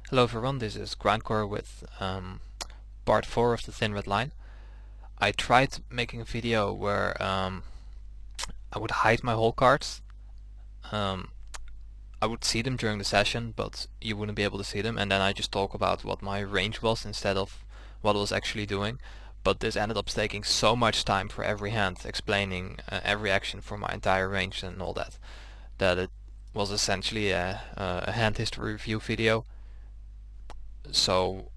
Hello everyone, this is Grindcore with part 4 of the Thin Red Line. I tried making a video where I would hide my hole cards. I would see them during the session, but you wouldn't be able to see them, and then I just talk about what my range was instead of what I was actually doing. But this ended up taking so much time for every hand, explaining every action for my entire range and all that, that it was essentially a hand history review video. So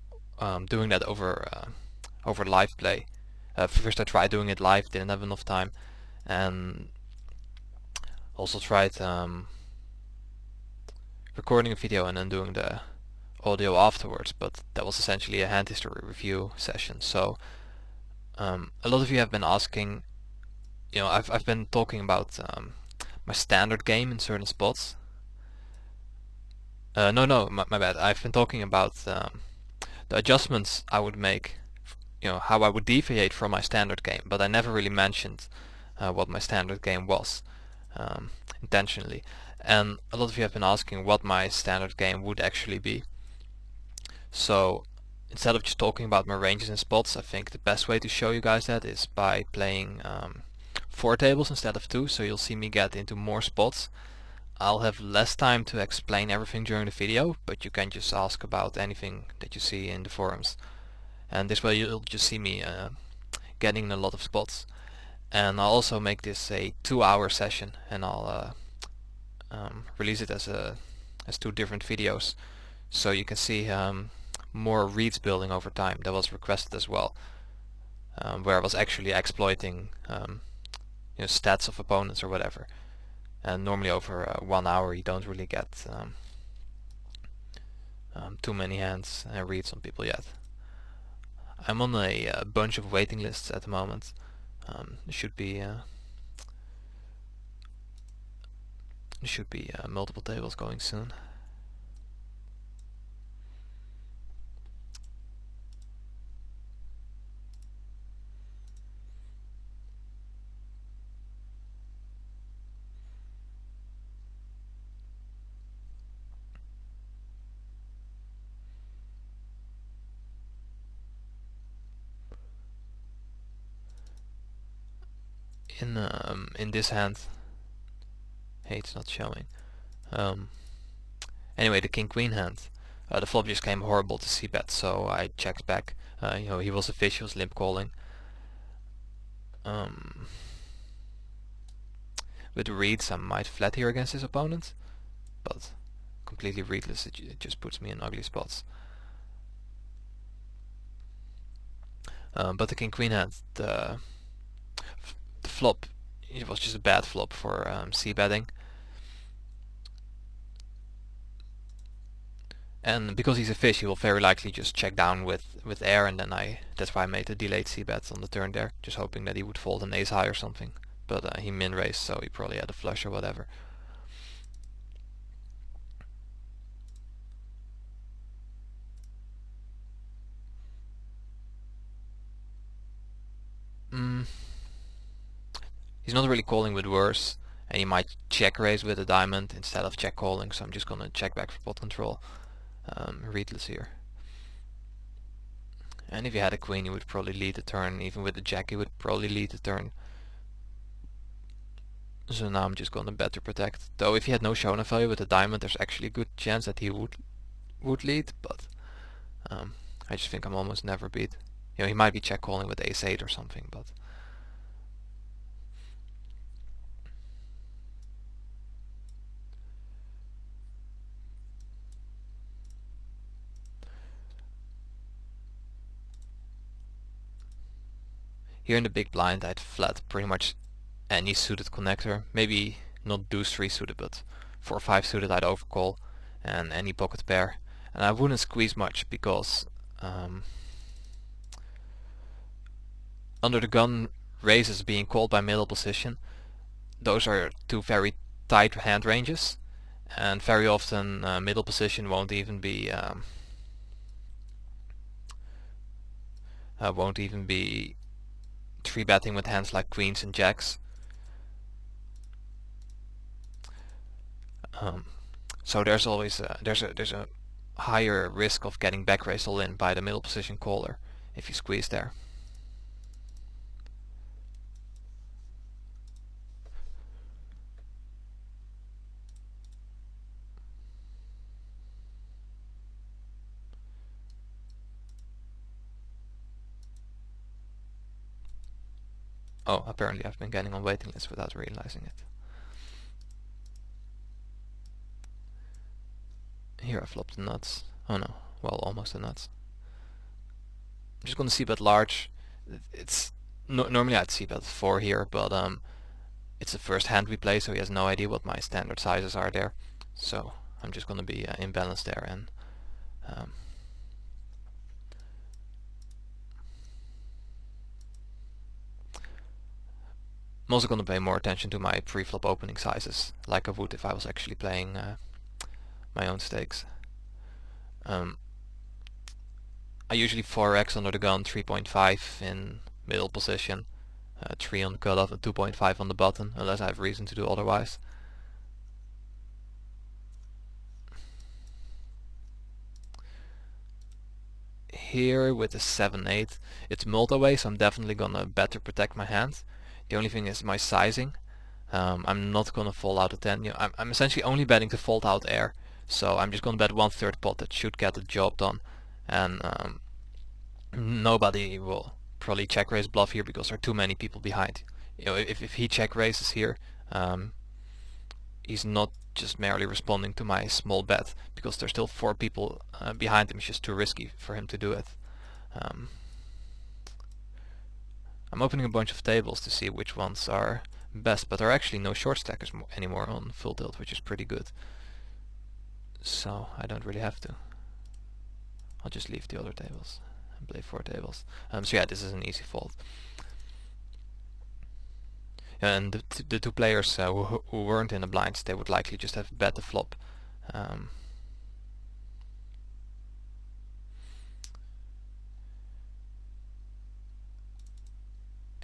doing that over live play. First I tried doing it live, didn't have enough time, and also tried recording a video and then doing the audio afterwards, but that was essentially a hand history review session. So a lot of you have been asking, I've been talking about my standard game in certain spots. My bad. I've been talking about the adjustments I would make, how I would deviate from my standard game, but I never really mentioned what my standard game was intentionally. And a lot of you have been asking what my standard game would actually be. So instead of just talking about my ranges and spots, I think the best way to show you guys that is by playing 4 tables instead of 2, so you'll see me get into more spots. I'll have less time to explain everything during the video, but you can just ask about anything that you see in the forums. And this way you'll just see me getting in a lot of spots. And I'll also make this a 2-hour session, and I'll release it as 2 different videos, so you can see more reads building over time. That was requested as well, where I was actually exploiting stats of opponents or whatever. And normally over 1 hour you don't really get too many hands and reads on people yet. I'm on a bunch of waiting lists at the moment. There should be multiple tables going soon. In this hand, hey, it's not showing. Anyway, the king queen hand, the flop just came horrible to c-bet, so I checked back. He was a fish, he was limp calling. With reads, I might flat here against his opponent, but completely readless, it just puts me in ugly spots. But the king queen hand, the flop, it was just a bad flop for c-betting. And because he's a fish, he will very likely just check down with air, and then that's why I made a delayed c-bet on the turn there, just hoping that he would fold an ace high or something. But he min-raised, so he probably had a flush or whatever. He's not really calling with worse, and he might check raise with a diamond instead of check calling, so I'm just gonna check back for pot control. Readless here. And if he had a queen, he would probably lead the turn. Even with the jack, he would probably lead the turn. So now I'm just gonna bet to protect. Though if he had no showdown value with a diamond, there's actually a good chance that he would lead, but I just think I'm almost never beat. He might be check calling with ace 8 or something, but here in the big blind I'd flat pretty much any suited connector. Maybe not deuce 3 suited, but 4 or 5 suited I'd overcall, and any pocket pair. And I wouldn't squeeze much because under the gun raises being called by middle position, those are 2 very tight hand ranges, and very often middle position won't even be 3-betting with hands like queens and jacks. So there's always there's a higher risk of getting back raised all in by the middle position caller if you squeeze there. Oh, apparently I've been getting on waiting lists without realizing it. Here I flopped the nuts. Oh no, well, almost the nuts. I'm just gonna c-bet large. It's normally I'd c-bet 4 here, but it's the first hand we play, so he has no idea what my standard sizes are there. So I'm just gonna be imbalanced there, and I'm also gonna pay more attention to my pre-flop opening sizes, like I would if I was actually playing my own stakes. I usually 4x under the gun, 3.5 in middle position, 3 on the cutoff and 2.5 on the button, unless I have reason to do otherwise. Here with the 7-8, it's multi-way, so I'm definitely gonna bet to protect my hand. The only thing is my sizing. I'm not gonna fold out a 10. You know, I'm essentially only betting to fold out air, so I'm just gonna bet 1/3 pot. That should get the job done, and nobody will probably check raise bluff here because there are too many people behind. You know, if he check raises here, he's not just merely responding to my small bet because there's still 4 people behind him. It's just too risky for him to do it. I'm opening a bunch of tables to see which ones are best, but there are actually no short stackers anymore on full tilt, which is pretty good. So I don't really have to. I'll just leave the other tables and play 4 tables. So yeah, this is an easy fold. And the 2 players who weren't in the blinds, they would likely just have bet the flop.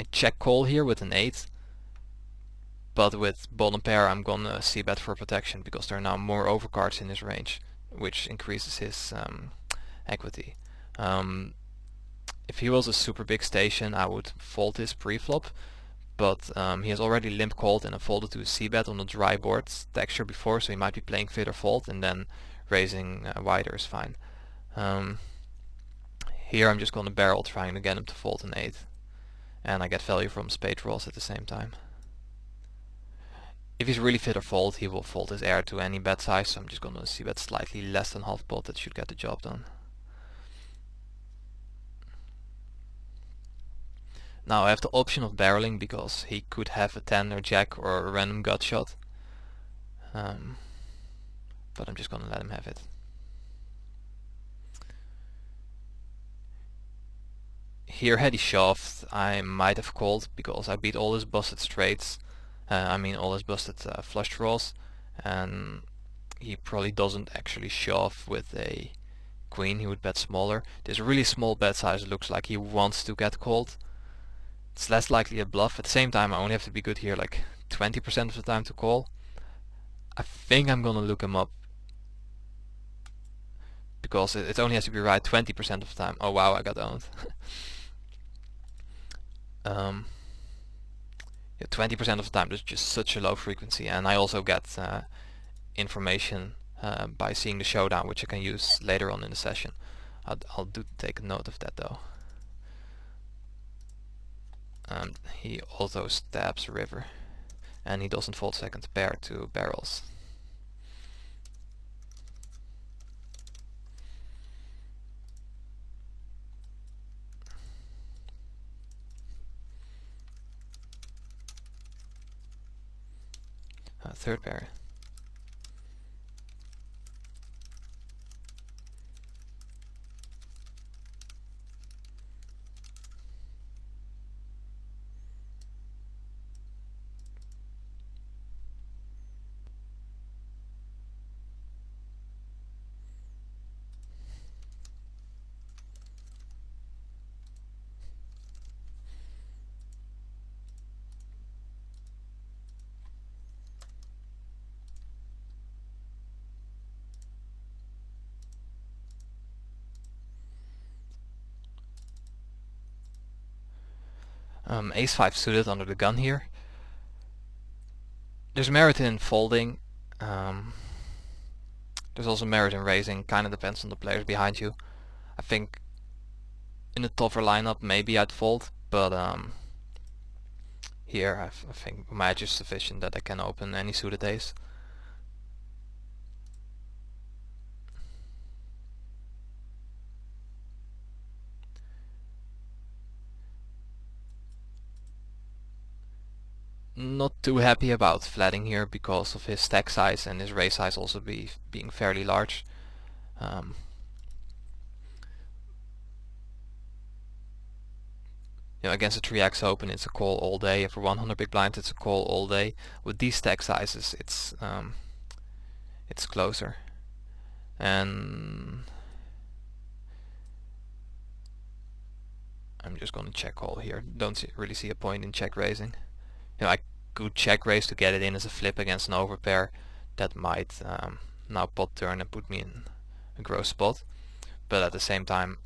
I check call here with an 8, but with bottom pair I'm gonna c-bet for protection because there are now more overcards in his range, which increases his equity. If he was a super big station, I would fold his pre-flop, but he has already limp called and I folded to a c-bet on the dry board texture before, so he might be playing fit or fold, and then raising wider is fine. Here I'm just gonna barrel, trying to get him to fold an 8, and I get value from spade draws at the same time. If he's really fit or fold, he will fold his air to any bet size, so I'm just gonna c-bet slightly less than half pot. That should get the job done. Now I have the option of barreling because he could have a 10 or jack or a random gut shot, but I'm just gonna let him have it. Here had he shoved, I might have called because I beat all his busted straights, all his busted flush draws, and he probably doesn't actually shove with a queen. He would bet smaller. This really small bet size looks like he wants to get called. It's less likely a bluff. At the same time, I only have to be good here like 20% of the time to call. I think I'm gonna look him up because it only has to be right 20% of the time. Oh wow, I got owned. 20% of the time, there's just such a low frequency, and I also get information by seeing the showdown, which I can use later on in the session. I'll do take a note of that though. He also stabs river, and he doesn't fold second pair to barrels. Third pair. Ace 5 suited under the gun here. There's merit in folding. There's also merit in raising. Kind of depends on the players behind you. I think in a tougher lineup maybe I'd fold, but here I think my edge is sufficient that I can open any suited ace. Not too happy about flatting here because of his stack size and his raise size also being fairly large. Against a 3x open it's a call all day. For 100 big blinds it's a call all day. With these stack sizes it's closer. And I'm just gonna check call here. Don't really see a point in check raising. I could check raise to get it in as a flip against an overpair. That might now pot turn and put me in a gross spot. But at the same time,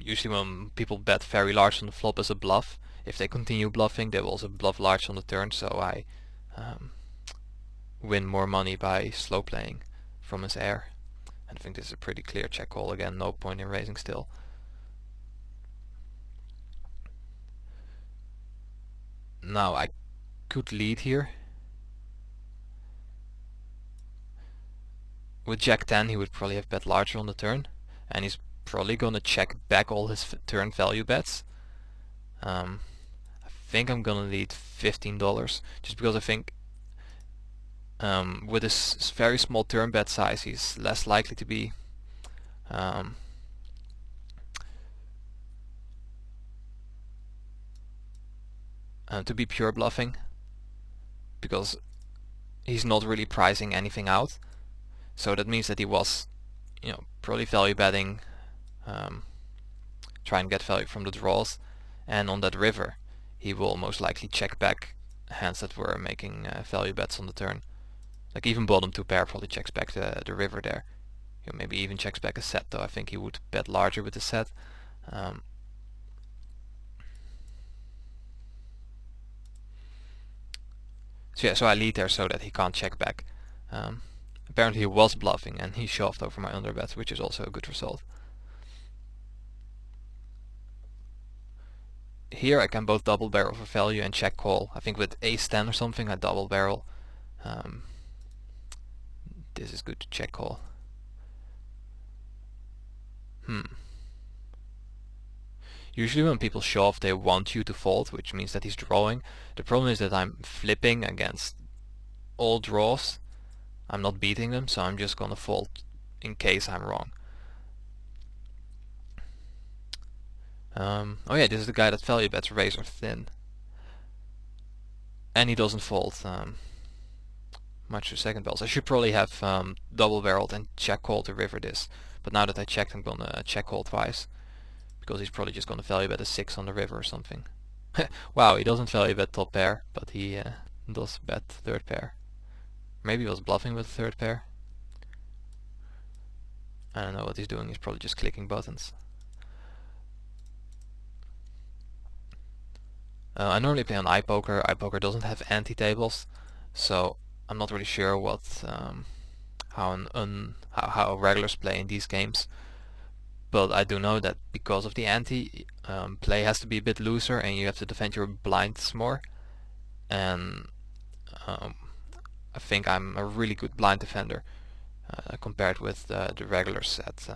usually when people bet very large on the flop as a bluff, if they continue bluffing, they will also bluff large on the turn. So I win more money by slow playing from his air. And I think this is a pretty clear check call again. No point in raising still. Now I could lead here. With Jack 10 he would probably have bet larger on the turn, and he's probably gonna check back all his turn value bets. I think I'm gonna lead $15 just because I think with his very small turn bet size he's less likely to be pure bluffing, because he's not really pricing anything out. So that means that he was, probably value betting, try and get value from the draws, and on that river he will most likely check back hands that were making value bets on the turn. Like even bottom 2 pair probably checks back the river there. Maybe even checks back a set, though I think he would bet larger with the set. So I lead there so that he can't check back. Apparently he was bluffing and he shoved over my underbet, which is also a good result. Here I can both double barrel for value and check call. I think with ace 10 or something I double barrel. This is good to check call. Usually when people shove they want you to fold, which means that he's drawing. The problem is that I'm flipping against all draws. I'm not beating them, so I'm just gonna fold in case I'm wrong. Oh yeah, this is the guy that value bets razor thin. And he doesn't fold much to second barrels. I should probably have double barreled and check called the river this. But now that I checked, I'm gonna check call twice. Because he's probably just gonna value bet a 6 on the river or something. Wow, he doesn't value bet top pair, but he does bet third pair. Maybe he was bluffing with third pair. I don't know what he's doing, he's probably just clicking buttons. I normally play on iPoker. iPoker doesn't have anti-tables, so I'm not really sure what how regulars play in these games. But I do know that because of the ante, play has to be a bit looser and you have to defend your blinds more. And I think I'm a really good blind defender compared with the regulars at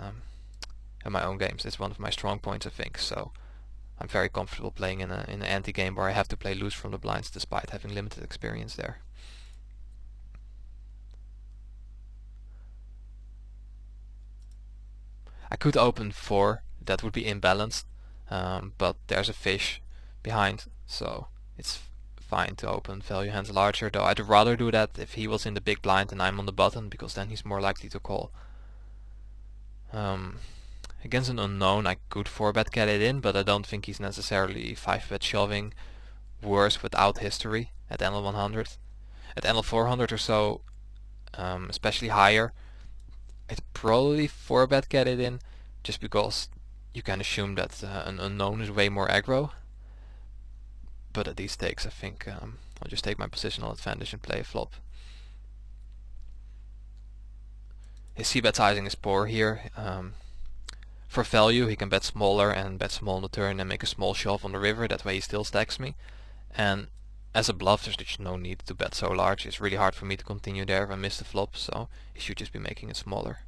my own games. It's one of my strong points, I think. So I'm very comfortable playing in an ante game where I have to play loose from the blinds despite having limited experience there. I could open 4, that would be imbalanced, but there's a fish behind, so it's fine to open value hands larger, though I'd rather do that if he was in the big blind and I'm on the button, because then he's more likely to call. Against an unknown I could 4-bet get it in, but I don't think he's necessarily 5-bet shoving worse without history at NL100. At NL400 or so, especially higher, I'd probably 4-bet get it in, just because you can assume that an unknown is way more aggro. But at these stakes, I think I'll just take my positional advantage and play a flop. His c-bet sizing is poor here. For value, he can bet smaller and bet small on the turn and make a small shove on the river. That way he still stacks me. And as a bluff, there's just no need to bet so large. It's really hard for me to continue there if I miss the flop, so he should just be making it smaller.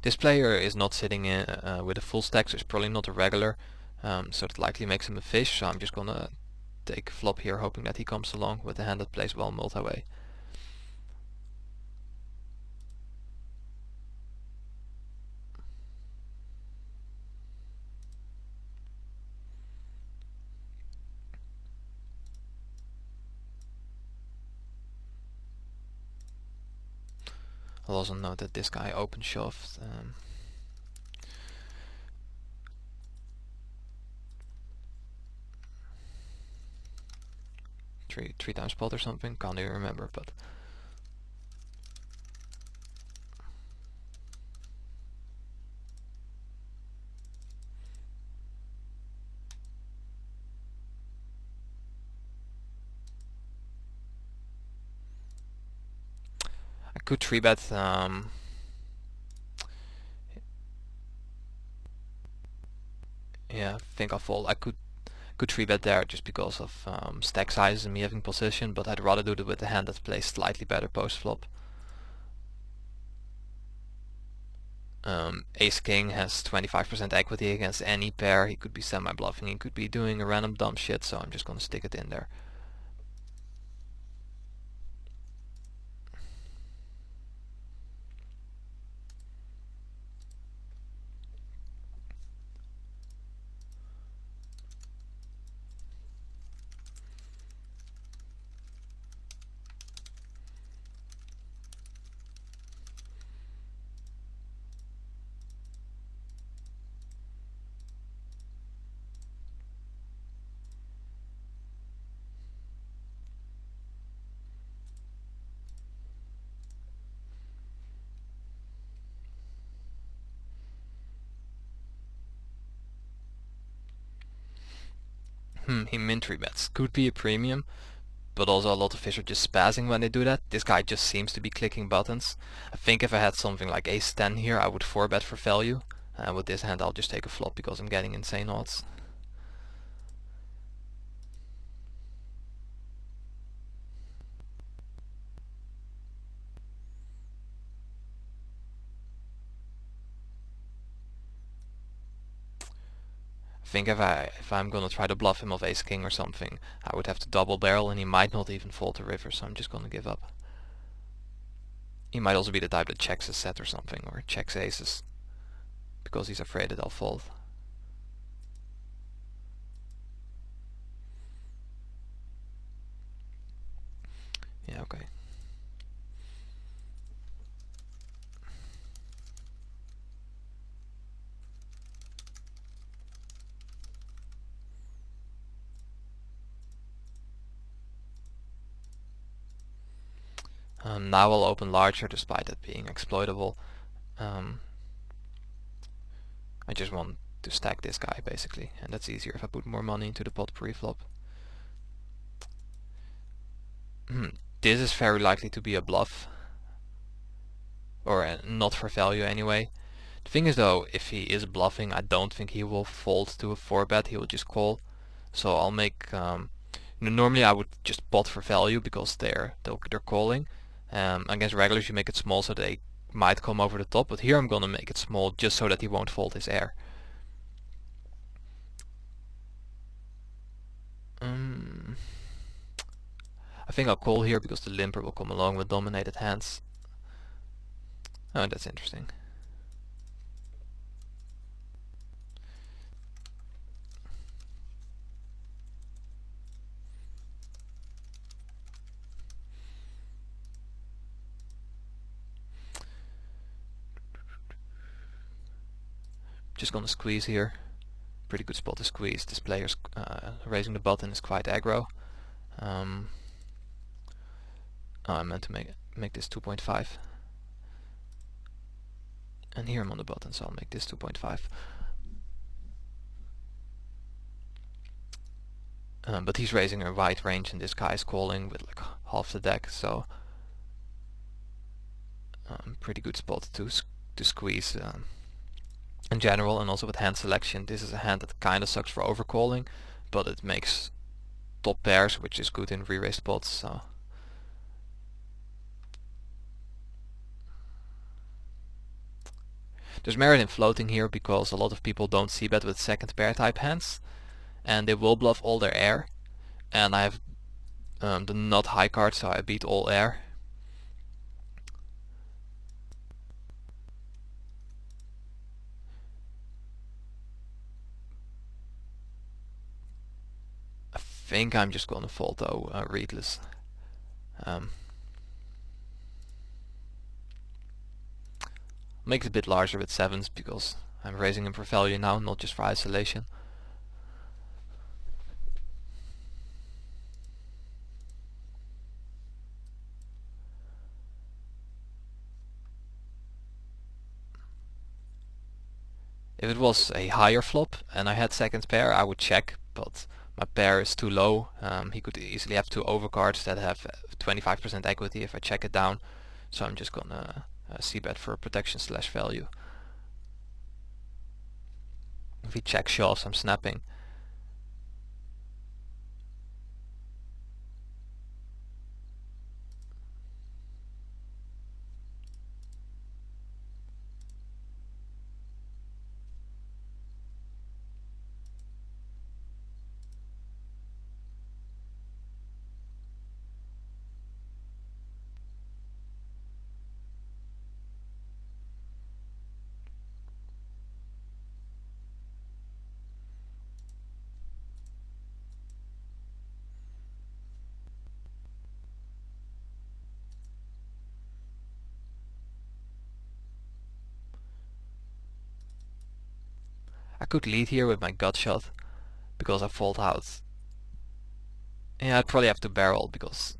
This player is not sitting in with a full stack, so it's probably not a regular. So that likely makes him a fish, so I'm just gonna take a flop here, hoping that he comes along with a hand that plays well multi-way. I'll also note that this guy open shoved. Three times pot or something, can't even remember, but I could 3-bet. Yeah, I think I'll fold. I could 3-bet there just because of stack sizes and me having position, but I'd rather do it with the hand that plays slightly better post flop. Ace King has 25% equity against any pair. He could be semi-bluffing, he could be doing a random dumb shit, so I'm just gonna stick it in there. He min 3-bets. Could be a premium, but also a lot of fish are just spazzing when they do that. This guy just seems to be clicking buttons. I think if I had something like ace 10 here, I would 4-bet for value. With this hand I'll just take a flop because I'm getting insane odds. I think if I'm gonna try to bluff him of ace king or something, I would have to double barrel and he might not even fold the river, so I'm just gonna give up. He might also be the type that checks a set or something, or checks aces, because he's afraid that I'll fold. Yeah, okay. Now I'll open larger despite that being exploitable. I just want to stack this guy basically, and that's easier if I put more money into the pot pre-flop. This is very likely to be a bluff, or not for value anyway. The thing is though, if he is bluffing, I don't think he will fold to a 4-bet, he will just call. So I'll make, normally I would just pot for value because they're calling. Against regulars you make it small so they might come over the top, but here I'm gonna make it small just so that he won't fold his air. I think I'll call here because the limper will come along with dominated hands. Oh, that's interesting. Just gonna squeeze here. Pretty good spot to squeeze. This player's raising the button is quite aggro. Oh, I meant to make this 2.5. And here I'm on the button, so I'll make this 2.5. But he's raising a wide range, and this guy is calling with like half the deck, so pretty good spot to squeeze in general. And also with hand selection, this is a hand that kind of sucks for overcalling, but it makes top pairs, which is good in re-raise spots. So there's merit in floating here because a lot of people don't see bet with second pair type hands, and they will bluff all their air. And I have the not high card, so I beat all air. I think I'm just gonna fold though, readless. Make it a bit larger with sevens because I'm raising him for value now, not just for isolation. If it was a higher flop and I had second pair, I would check, but my pair is too low. He could easily have two overcards that have 25% equity if I check it down, so I'm just gonna c-bet for protection slash value. If he checks shoves, I'm snapping. I could lead here with my gut shot because I fold out. Yeah, I'd probably have to barrel because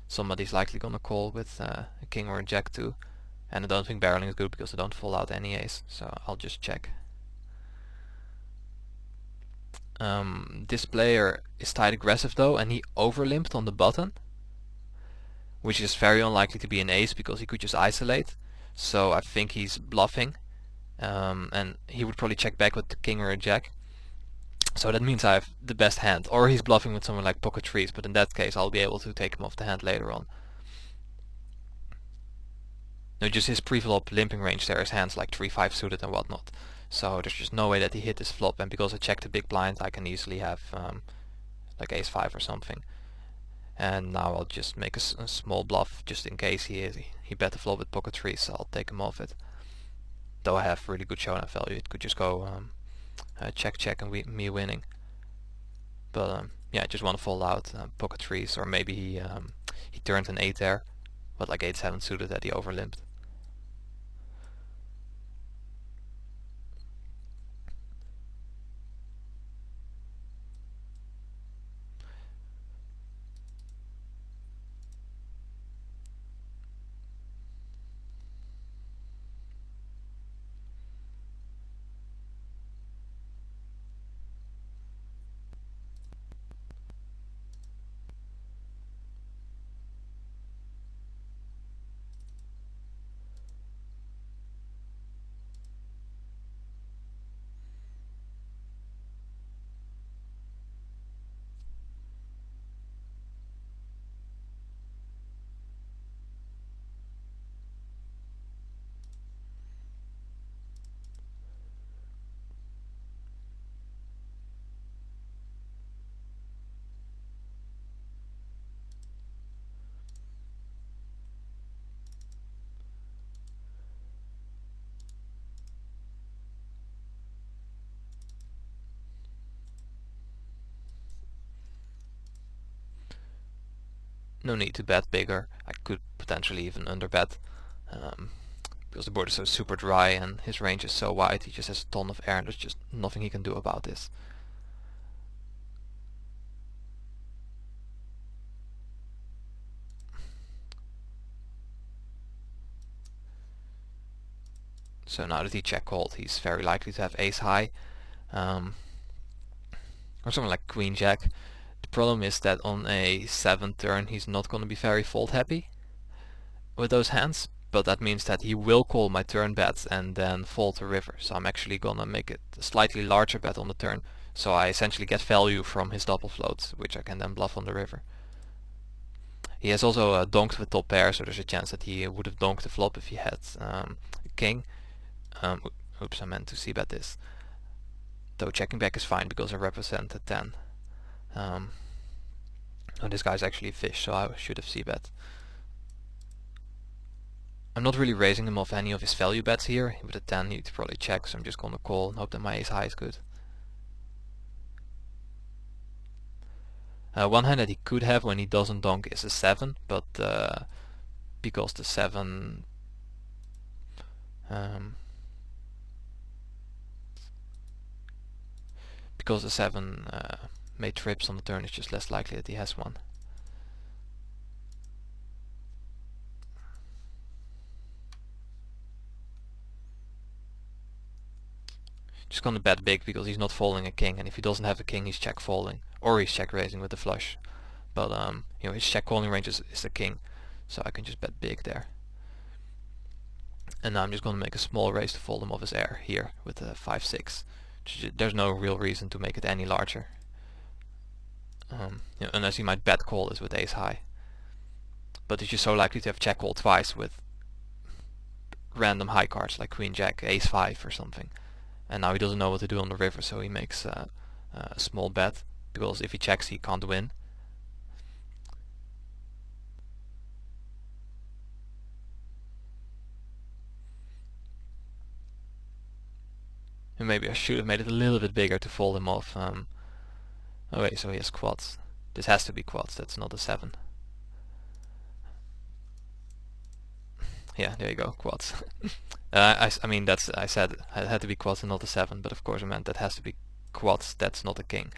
somebody's likely gonna call with a king or a jack too. And I don't think barreling is good because I don't fold out any ace, so I'll just check. This player is tight aggressive though, and he overlimped on the button, which is very unlikely to be an ace because he could just isolate. So I think he's bluffing, and he would probably check back with the king or a jack. So that means I have the best hand, or he's bluffing with someone like pocket threes, but in that case I'll be able to take him off the hand later on. No, just his pre-flop limping range there is hands like 3-5 suited and whatnot. So there's just no way that he hit this flop, and because I checked the big blind I can easily have like ace-5 or something. And now I'll just make a small bluff just in case he bet the flop with pocket threes, so I'll take him off it. Though I have really good showdown value, it could just go check check and me winning. But yeah, I just want to fold out pocket threes, or maybe he turned an 8 there, but like 8-7 suited that he overlimped. No need to bet bigger. I could potentially even underbet, because the board is so super dry and his range is so wide. He just has a ton of air and there's just nothing he can do about this. So now that he check called, he's very likely to have ace high, or something like queen jack. The problem is that on a 7 turn he's not going to be very fold happy with those hands, but that means that he will call my turn bet and then fold the river. So I'm actually gonna make it a slightly larger bet on the turn, so I essentially get value from his double floats, which I can then bluff on the river. He has also donked with top pair, so there's a chance that he would have donked the flop if he had a king. Oops, I meant to c-bet this. Though checking back is fine because I represent a 10. Oh, this guy's actually a fish, so I should have c-bet. I'm not really raising him off any of his value bets here. With a 10 he'd probably check, so I'm just gonna call and hope that my ace high is good. One hand that he could have when he doesn't donk is a 7, but because the 7 made trips on the turn, it's just less likely that he has one. Just gonna bet big because he's not folding a king, and if he doesn't have a king he's check folding, or he's check raising with the flush. But you know, his check calling range is the king, so I can just bet big there. And now I'm just gonna make a small raise to fold him off his air here with a 5-6. There's no real reason to make it any larger, you know, unless he might bet call this with ace high. But he's just so likely to have check called twice with random high cards like queen jack, ace 5 or something. And now he doesn't know what to do on the river, so he makes a small bet, because if he checks he can't win. And maybe I should have made it a little bit bigger to fold him off. Oh wait, so he has quads. This has to be quads, that's not a 7. Yeah, there you go, quads. I mean, I said it had to be quads and not a 7, but of course I meant that has to be quads, that's not a king.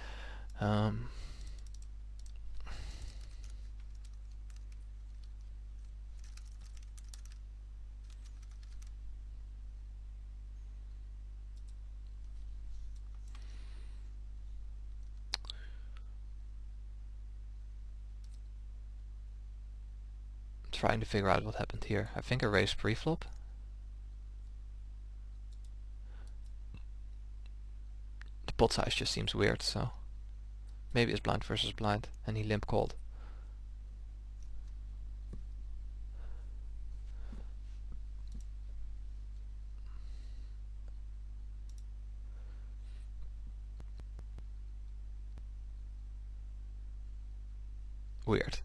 Trying to figure out what happened here. I think I raised pre-flop. The pot size just seems weird, so maybe it's blind versus blind and he limp called. Weird.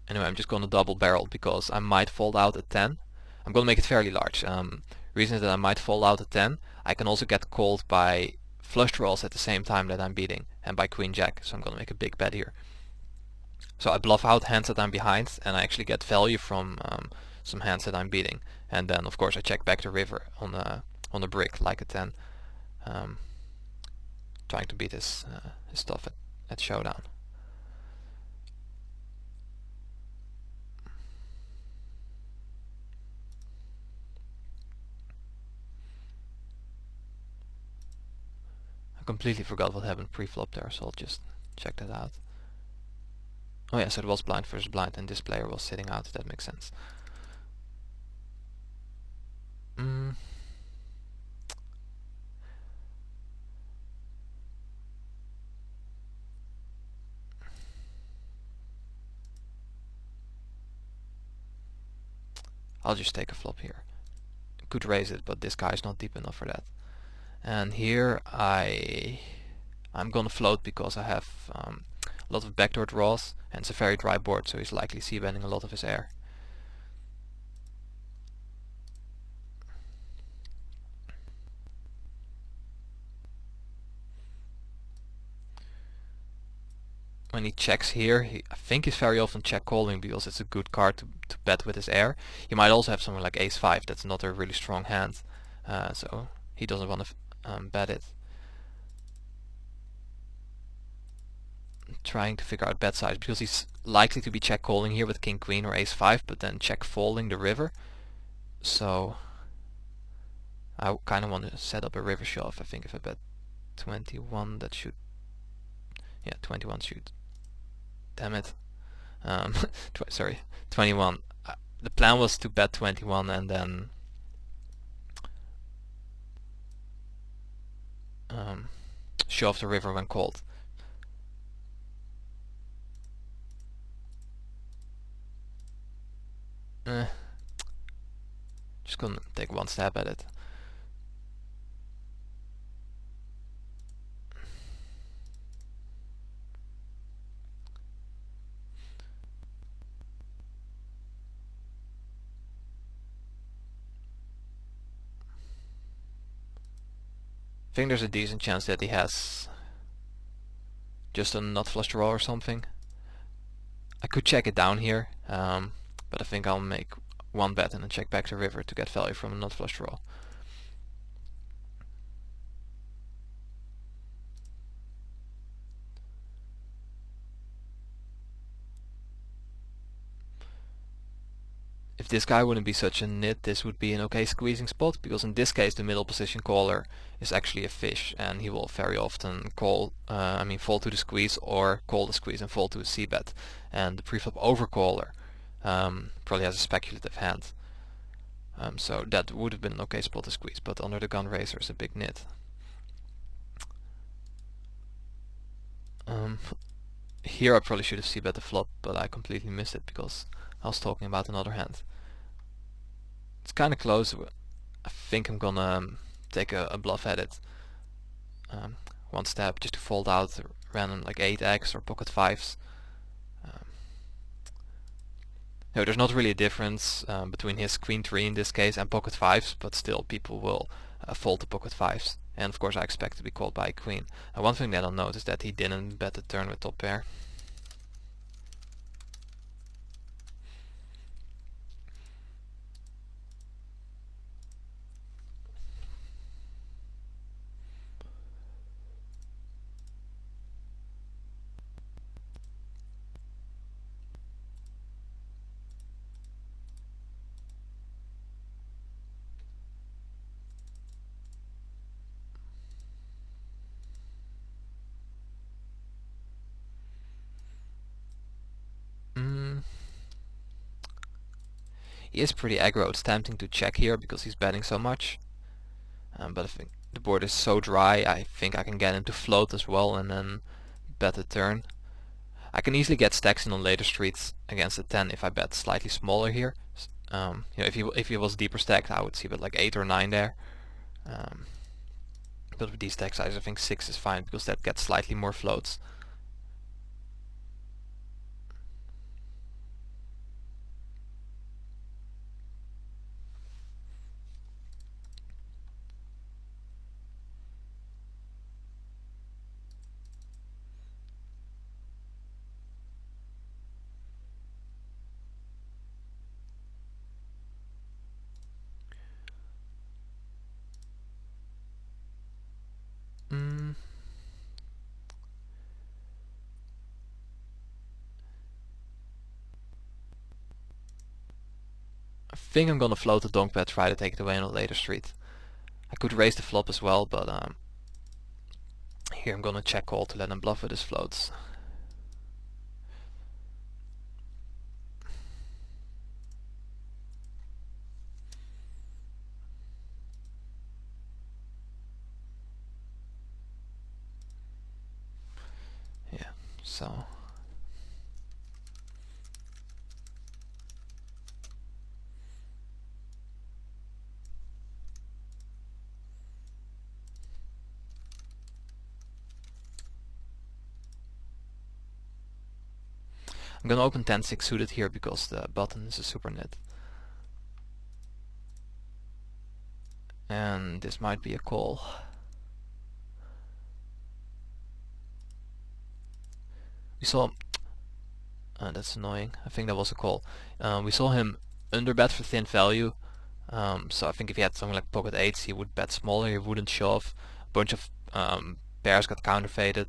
Anyway, I'm just gonna double barrel because I might fold out a 10. I'm gonna make it fairly large. Reason is that I might fold out a 10. I can also get called by flush draws at the same time that I'm beating, and by queen jack, so I'm gonna make a big bet here. So I bluff out hands that I'm behind, and I actually get value from some hands that I'm beating. And then of course I check back the river on the brick like a 10, trying to beat his stuff at showdown. Completely forgot what happened pre-flop there, so I'll just check that out. Oh yeah, so it was blind versus blind and this player was sitting out, that makes sense. I'll just take a flop here. Could raise it, but this guy is not deep enough for that. And here I'm gonna float because I have a lot of backdoor draws and it's a very dry board, so he's likely c-betting a lot of his air. When he checks here, I think he's very often check calling because it's a good card to bet with his air. He might also have something like ace 5, that's not a really strong hand, so he doesn't want to bet it. I'm trying to figure out bet size because he's likely to be check calling here with king queen or ace 5, but then check folding the river. So I kind of want to set up a river shove. I think if I bet 21, that should... Yeah, 21 should... Damn it. Sorry, 21. The plan was to bet 21 and then shove the river when called. Just gonna take one stab at it. I think there's a decent chance that he has just a nut flush draw or something. I could check it down here, but I think I'll make one bet and then check back the river to get value from a nut flush draw. If this guy wouldn't be such a nit, this would be an okay squeezing spot, because in this case the middle position caller is actually a fish, and he will very often call, fold to the squeeze or call the squeeze and fold to a c-bet. And the preflop overcaller probably has a speculative hand. So that would have been an okay spot to squeeze, but under the gun raiser is a big nit. Here I probably should have c-bet the flop, but I completely missed it because I was talking about another hand. It's kind of close. I think I'm gonna take a bluff at it. One step just to fold out random like 8x or pocket 5s. No, there's not really a difference between his queen 3 in this case and pocket 5s, but still people will fold the pocket 5s. And of course I expect to be called by a queen. One thing that I'll note is that he didn't bet the turn with top pair. He is pretty aggro. It's tempting to check here because he's betting so much. But I think the board is so dry, I think I can get him to float as well and then bet the turn. I can easily get stacks in on later streets against the 10 if I bet slightly smaller here. If he was deeper stacked, I would see bet like 8 or 9 there. But with these stack sizes, I think 6 is fine because that gets slightly more floats. I think I'm gonna float the donk bet, try to take it away on a later street. I could raise the flop as well, but here I'm gonna check call to let him bluff with his floats. Yeah, so I'm gonna open 10-6 suited here because the button is a super nit. And this might be a call. We saw... that's annoying. I think that was a call. We saw him underbet for thin value. So I think if he had something like pocket 8s, he would bet smaller, he wouldn't shove. A bunch of pairs got counterfeited.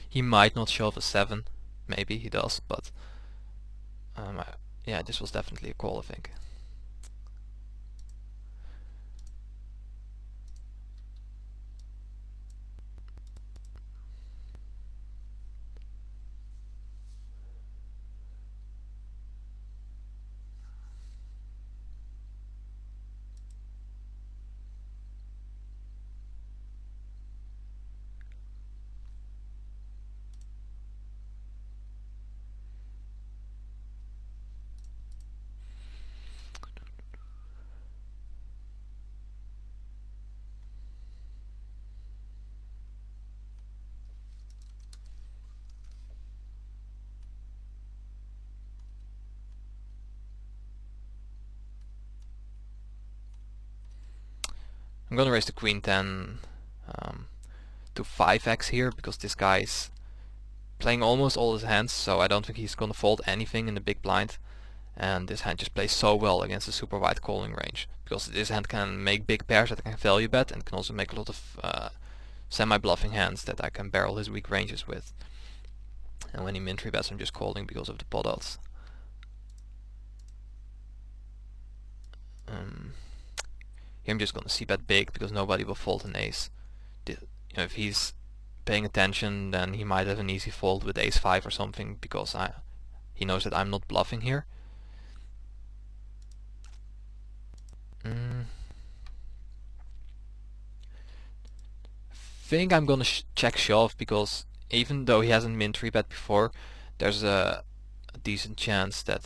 He might not shove a 7, maybe he does, but yeah, this was definitely a call, I think. I'm gonna raise the queen 10 to 5x here, because this guy's playing almost all his hands, so I don't think he's gonna fold anything in the big blind. And this hand just plays so well against the super wide calling range, because this hand can make big pairs that I can value bet, and can also make a lot of semi-bluffing hands that I can barrel his weak ranges with. And when he min 3 bets, I'm just calling because of the pot odds. Here I'm just gonna c-bet big, because nobody will fold an ace. If he's paying attention, then he might have an easy fold with ace 5 or something, because he knows that I'm not bluffing here. I think I'm gonna check shove, because even though he hasn't min 3 bet before, there's a decent chance that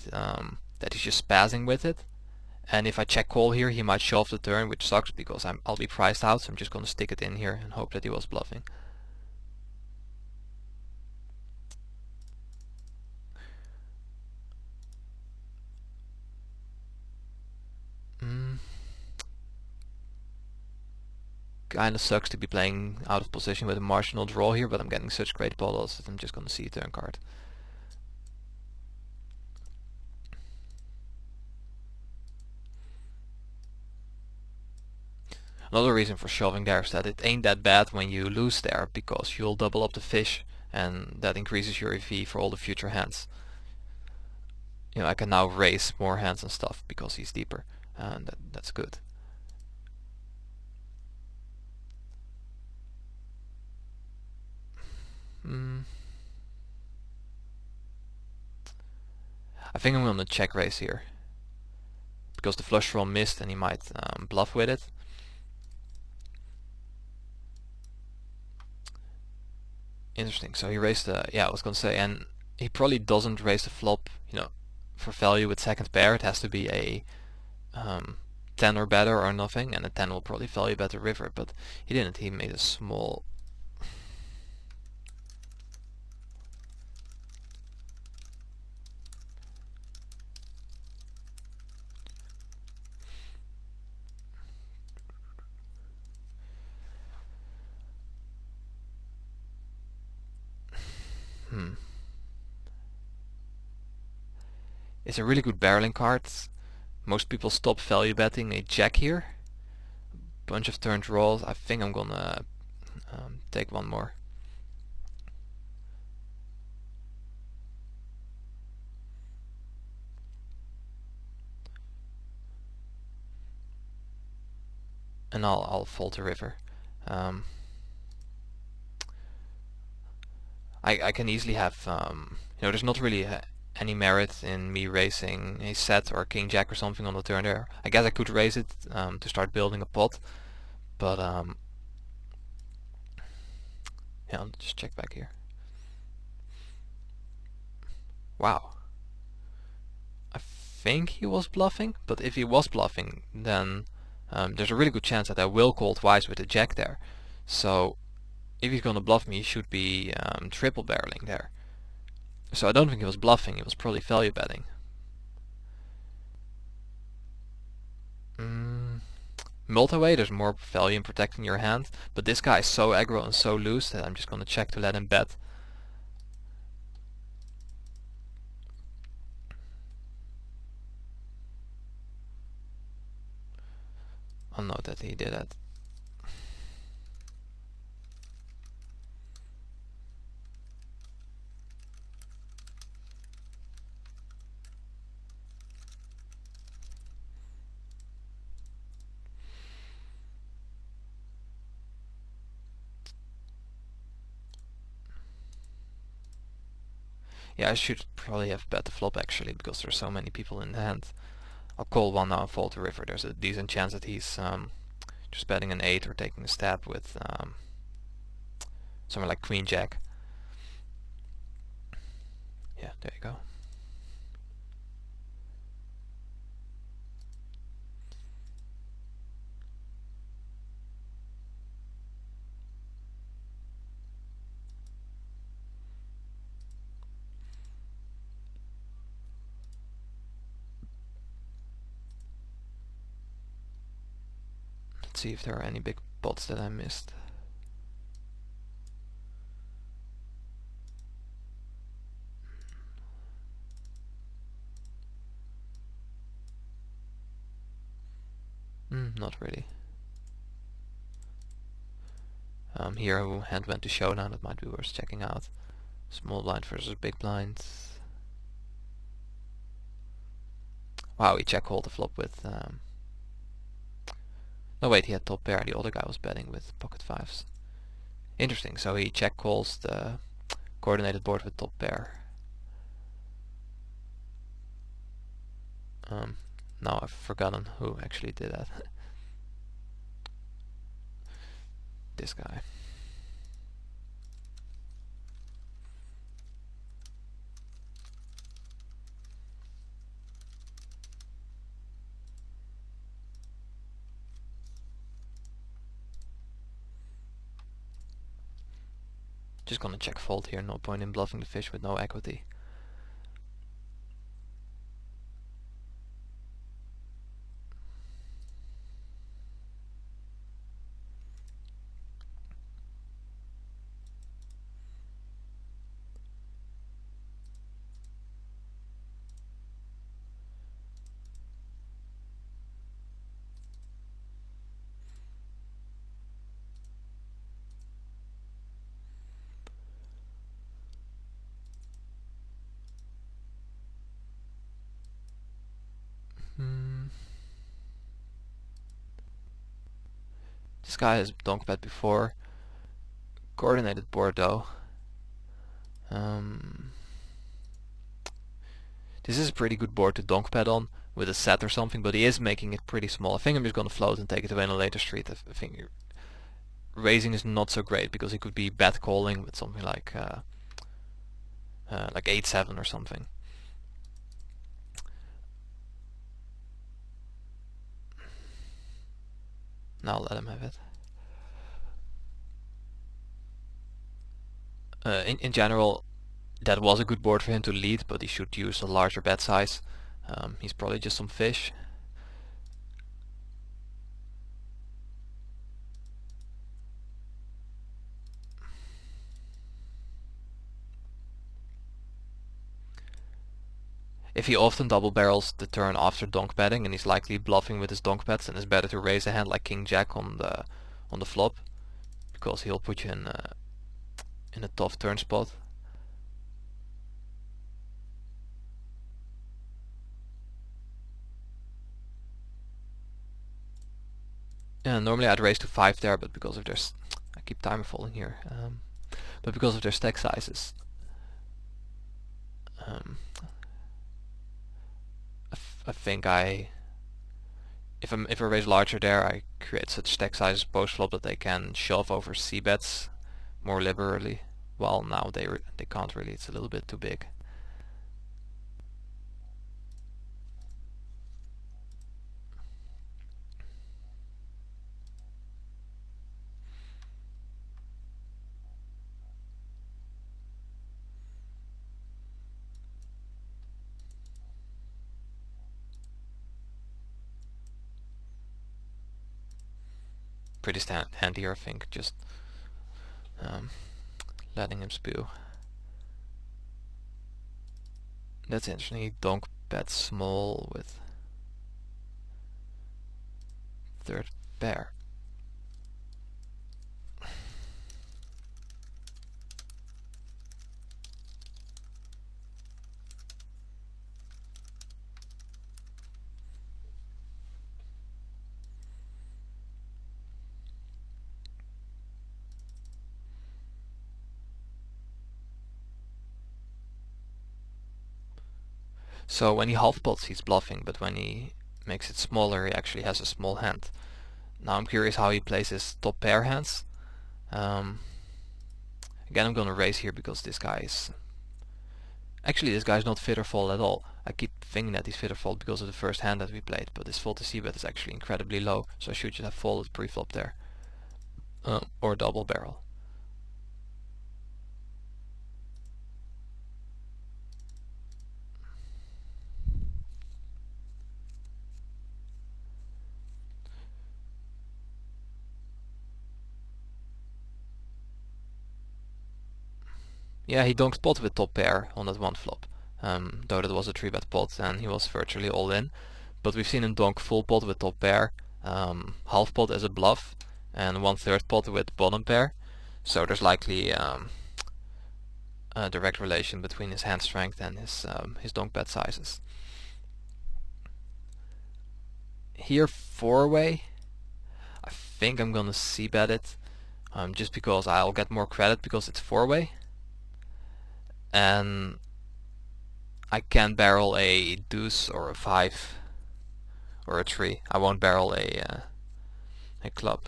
that he's just spazzing with it. And if I check call here, he might shove the turn, which sucks, because I'll be priced out, so I'm just gonna stick it in here and hope that he was bluffing. Kinda sucks to be playing out of position with a marginal draw here, but I'm getting such great pot odds that I'm just gonna see a turn card. Another reason for shoving there is that it ain't that bad when you lose there, because you'll double up the fish, and that increases your EV for all the future hands. I can now raise more hands and stuff because he's deeper, and that's good. I think I'm gonna check raise here, because the flush draw missed and he might bluff with it. Interesting. So he raised the, yeah, I was gonna say, and he probably doesn't raise the flop, for value with second pair. It has to be a 10 or better or nothing, and a 10 will probably value bet the river, but he didn't. He made a small. It's a really good barreling card. Most people stop value betting a jack here. Bunch of turn draws. I think I'm gonna take one more. And I'll fold the river. I can easily have, there's not really any merit in me raising a set or king jack or something on the turn there. I guess I could raise it to start building a pot, but yeah, I'll just check back here. Wow. I think he was bluffing, but if he was bluffing, then there's a really good chance that I will call twice with a jack there. So if he's gonna bluff me, he should be triple barreling there. So I don't think he was bluffing, he was probably value betting. Multi-way, there's more value in protecting your hand, but this guy is so aggro and so loose that I'm just gonna check to let him bet. I'll note that he did that. Yeah, I should probably have bet the flop actually, because there's so many people in the hand. I'll call one now and fold the river. There's a decent chance that he's just betting an 8 or taking a stab with somewhere like queen jack. Yeah, there you go. Let's see if there are any big pots that I missed. Not really. Here hand went to showdown, that might be worth checking out. Small blind versus big blind. Wow, he check called the flop with... No wait, he had top pair, the other guy was betting with pocket fives. Interesting, so he check calls the coordinated board with top pair. Now I've forgotten who actually did that. This guy. Just gonna check fold here, no point in bluffing the fish with no equity. This guy has donk bet before. Coordinated board though. This is a pretty good board to donk bet on with a set or something, but he is making it pretty small. I think I'm just gonna float and take it away on a later street. I think raising is not so great because he could be bet calling with something like 8-7 or something. Now I'll let him have it. In general, that was a good board for him to lead, but he should use a larger bet size. He's probably just some fish. If he often double barrels the turn after donk betting and he's likely bluffing with his donk bets, then it's better to raise a hand like king jack on the flop, because he'll put you in a tough turn spot. Yeah, normally I'd raise to 5 there, but because of their I keep timer falling here. But because of their stack sizes, I think if I raise larger there, I create such stack sizes post flop that they can shove over c bets more liberally. Well, now they can't really. It's a little bit too big. Pretty hand here, I think. Just letting him spew. That's interesting. He donk bets small with third pair. So when he half pots, he's bluffing, but when he makes it smaller, he actually has a small hand. Now I'm curious how he plays his top pair hands. Again, I'm gonna raise here because this guy is... Actually, this guy's not fit or fold at all. I keep thinking that he's fit or fold because of the first hand that we played, but his fold to c bet is actually incredibly low, so I should just have folded pre-flop there. Or double barrel. Yeah, he donked pot with top pair on that one flop. Though that was a 3-bet pot and he was virtually all in. But we've seen him donk full pot with top pair, half pot as a bluff, and 1/3 pot with bottom pair. So there's likely a direct relation between his hand strength and his donk bet sizes. Here 4-way, I think I'm gonna c-bet it, just because I'll get more credit because it's 4-way. And I can barrel a deuce or a 5 or a 3. I won't barrel a club.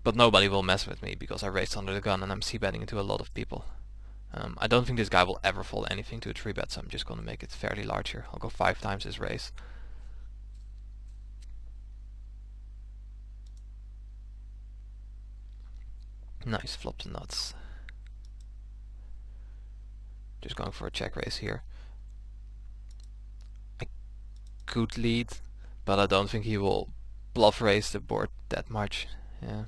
But nobody will mess with me because I raised under the gun and I'm c-betting into a lot of people. I don't think this guy will ever fold anything to a 3-bet, so I'm just going to make it fairly large here. I'll go 5 times his raise. Nice, flop the nuts. Just going for a check raise here. I could lead, but I don't think he will bluff raise the board that much. Yeah,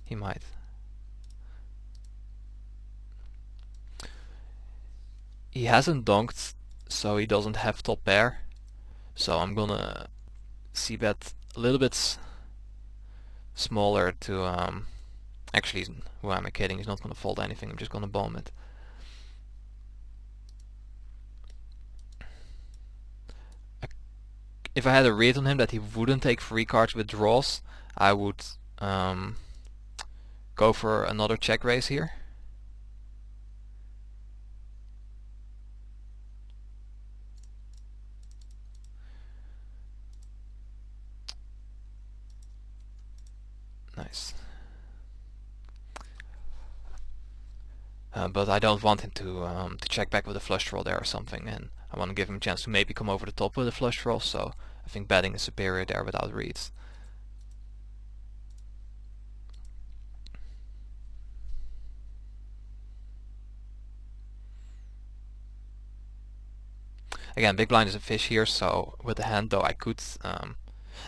he might. He hasn't donked, so he doesn't have top pair. So I'm gonna c-bet a little bit smaller to actually, who am I kidding? He's not gonna fold anything. I'm just gonna bomb it. If I had a read on him that he wouldn't take free cards with draws, I would go for another check raise here. Nice. But I don't want him to check back with a flush draw there or something, and I want to give him a chance to maybe come over the top with a flush draw, so I think betting is superior there without reads. Again, big blind is a fish here, so with the hand though I could,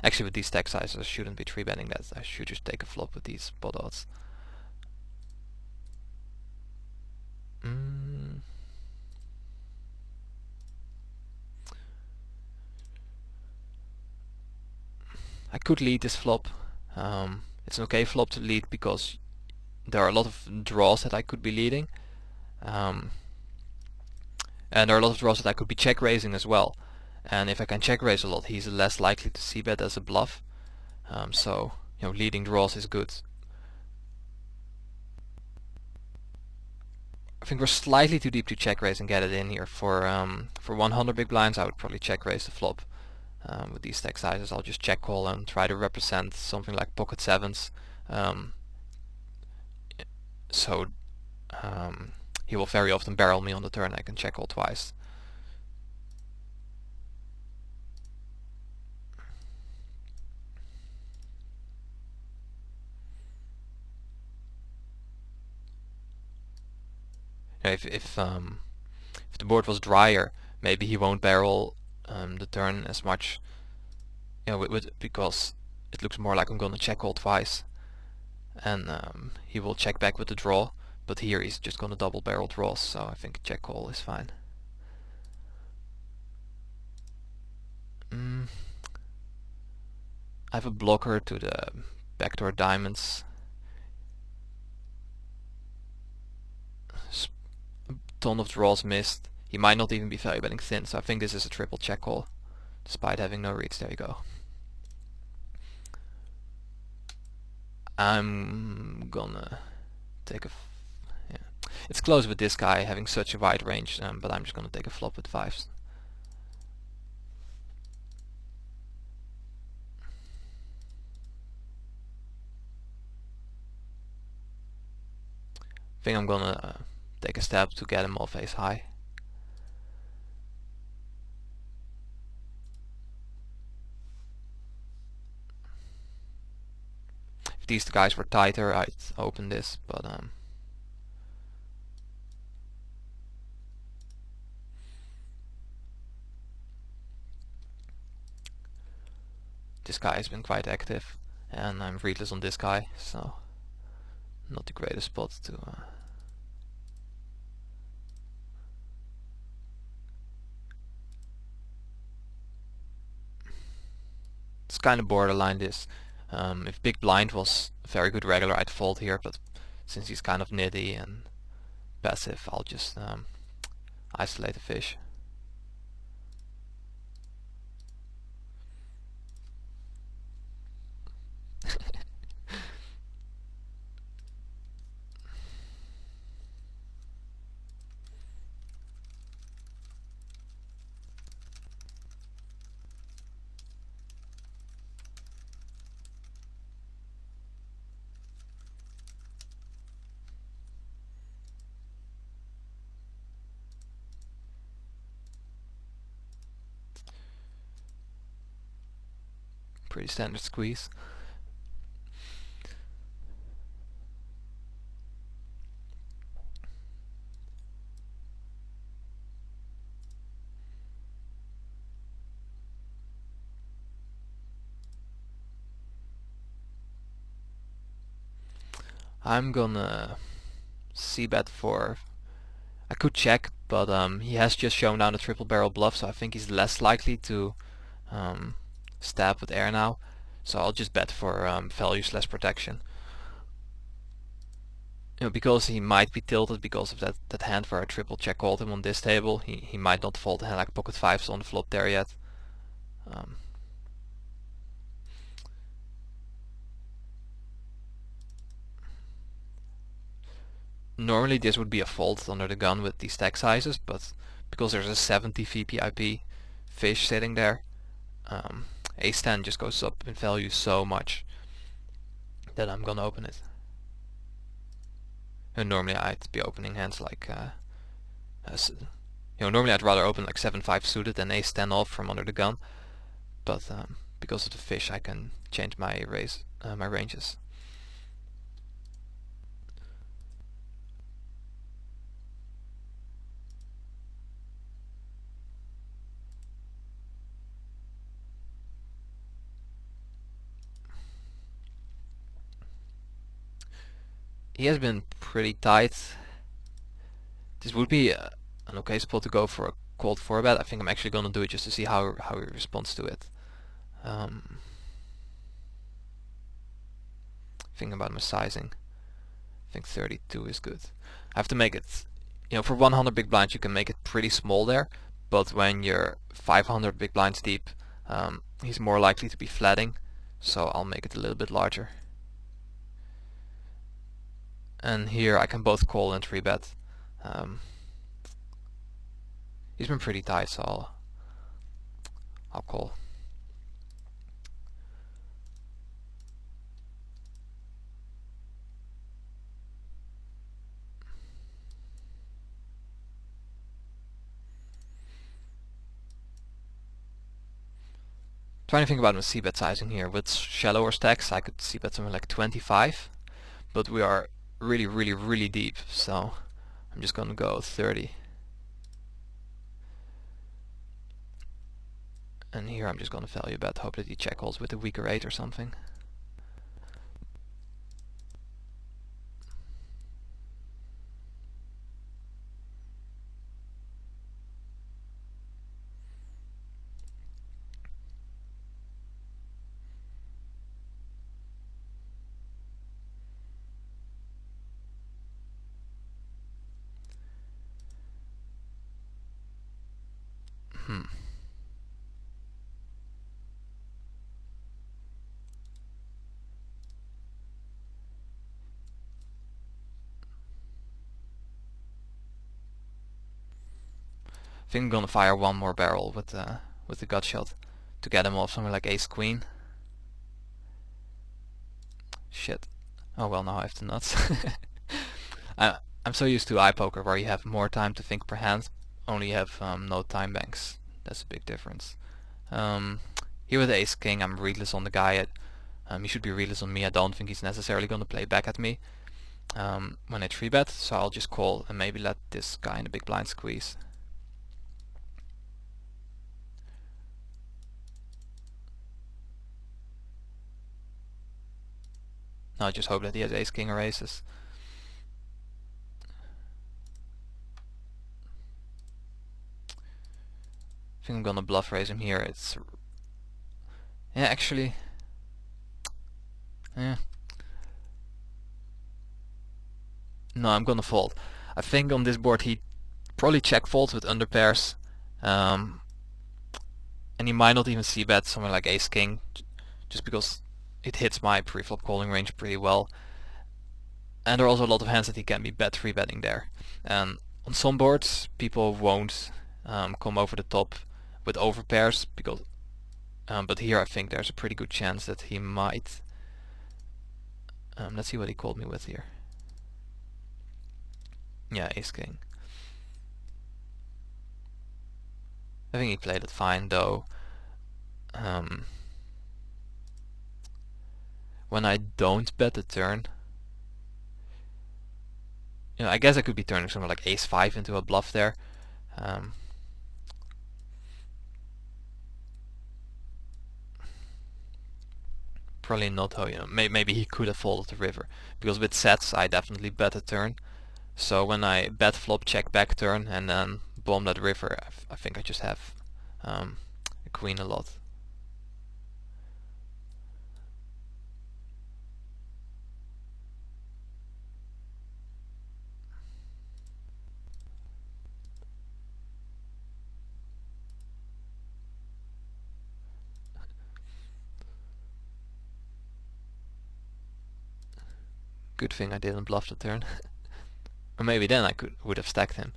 actually with these stack sizes I shouldn't be 3-betting that, I should just take a flop with these pot odds. I could lead this flop. It's an okay flop to lead because there are a lot of draws that I could be leading. And there are a lot of draws that I could be check raising as well. And if I can check raise a lot, he's less likely to c-bet as a bluff. So, leading draws is good. I think we're slightly too deep to check raise and get it in here. For 100 big blinds, I would probably check raise the flop. With these stack sizes, I'll just check call and try to represent something like pocket sevens. So he will very often barrel me on the turn. I can check call twice. If the board was drier, maybe he won't barrel the turn as much, because it looks more like I'm gonna check call twice, and he will check back with the draw. But here he's just gonna double barrel draws, so I think check call is fine. I have a blocker to the backdoor diamonds. A ton of draws missed. He might not even be value betting thin, so I think this is a triple check call, despite having no reads. There you go. I'm gonna take a... It's close with this guy having such a wide range, but I'm just gonna take a flop with 5s. I think I'm gonna take a stab to get him off ace high. If these guys were tighter, I'd open this, but this guy has been quite active, and I'm readless on this guy, so not the greatest spot to kind of borderline this. If big blind was very good regular, I'd fold here, but since he's kind of nitty and passive, I'll just isolate the fish. Pretty standard squeeze. I'm gonna c-bet for... I could check, but he has just shown down a triple barrel bluff, so I think he's less likely to stab with air now. So I'll just bet for value/less protection. You know, because he might be tilted because of that hand where I triple check called him on this table. He might not fold a hand like pocket fives on the flop there yet. Normally this would be a fold under the gun with these stack sizes, but because there's a 70 VPIP fish sitting there, ace-10 just goes up in value so much that I'm gonna open it. And normally I'd be opening hands like, normally I'd rather open like 7-5 suited than ace-10 off from under the gun, but because of the fish I can change my ranges. He has been pretty tight. This would be an okay spot to go for a called 4-bet. I think I'm actually gonna do it just to see how he responds to it. Thinking about my sizing. I think 32 is good. I have to make it, for 100 big blinds you can make it pretty small there, but when you're 500 big blinds deep, he's more likely to be flatting, so I'll make it a little bit larger. And here I can both call and 3-bet. He's been pretty tight, so I'll call. Trying to think about my c-bet sizing here. With shallower stacks I could c-bet something like 25, but we are really, really, really deep, so I'm just gonna go 30. And here I'm just gonna value bet, hope that he check calls with a weaker 8 or something. I think I'm gonna fire one more barrel with the gut shot to get him off somewhere like ace queen. Shit. Oh well, now I have the nuts. I'm so used to eye poker where you have more time to think per hand, only you have no time banks. That's a big difference. Here with ace king I'm readless on the guy. He should be readless on me. I don't think he's necessarily gonna play back at me when I 3-bet, so I'll just call and maybe let this guy in the big blind squeeze. Now I just hope that he has ace king or aces. I think I'm gonna bluff raise him here. Yeah, actually, yeah. No, I'm gonna fold. I think on this board he probably check folds with under pairs, and he might not even see bet somewhere like ace king, just because it hits my pre-flop calling range pretty well. And there are also a lot of hands that he can be bet free betting there. And on some boards, people won't come over the top with over pairs because. But here I think there's a pretty good chance that he might. Let's see what he called me with here. Yeah, ace king. I think he played it fine though. When I don't bet the turn, I guess I could be turning something like ace 5 into a bluff there. Probably not how, maybe he could have folded the river. Because with sets I definitely bet a turn. So when I bet flop, check back turn, and then bomb that river, I think I just have a queen a lot. Good thing I didn't bluff the turn. Or maybe then I would have stacked him.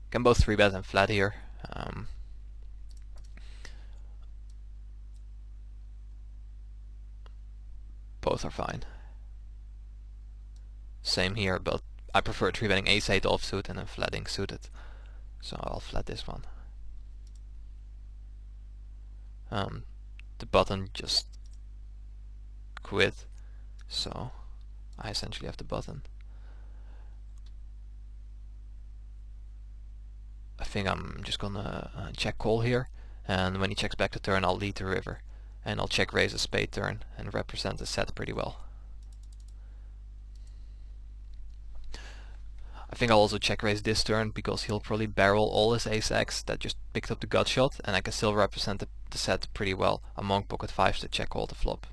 Can both 3-bet and flat here. Both are fine. Same here, but I prefer 3-betting ace-8 offsuit and then flatting suited. So I'll flat this one. The button just quit, so I essentially have the button. I think I'm just gonna check call here, and when he checks back the turn I'll lead the river, and I'll check raise a spade turn and represent the set pretty well. I think I'll also check raise this turn because he'll probably barrel all his ace-x that just picked up the gut shot, and I can still represent the set pretty well among pocket fives to check call the flop.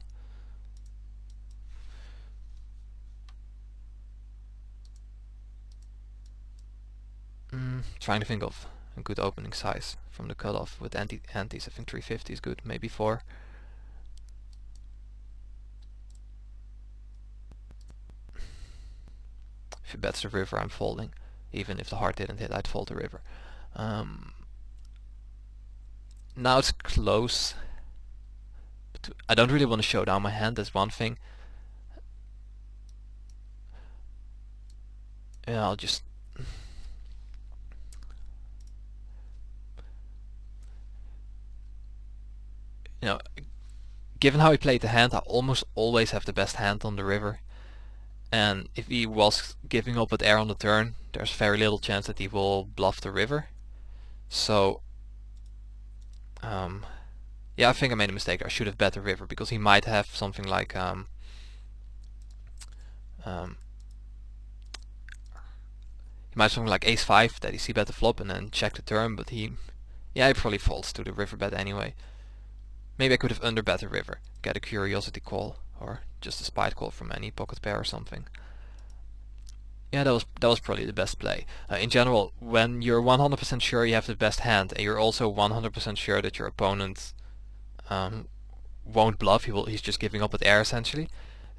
Trying to think of a good opening size from the cutoff with antes. I think 350 is good, maybe 4. If he bets the river, I'm folding. Even if the heart didn't hit, I'd fold the river. Now it's close. But I don't really want to show down my hand, that's one thing. Yeah, I'll just... given how he played the hand, I almost always have the best hand on the river. And if he was giving up with air on the turn, there's very little chance that he will bluff the river. So, yeah, I think I made a mistake. I should have bet the river because he might have something like he might have something like ace 5 that he see bet the flop and then check the turn, but he probably folds to the river bet anyway. Maybe I could have underbet the river, get a curiosity call, or just a spite call from any pocket pair or something. Yeah, that was probably the best play. In general, when you're 100% sure you have the best hand, and you're also 100% sure that your opponent won't bluff, he's just giving up with air essentially,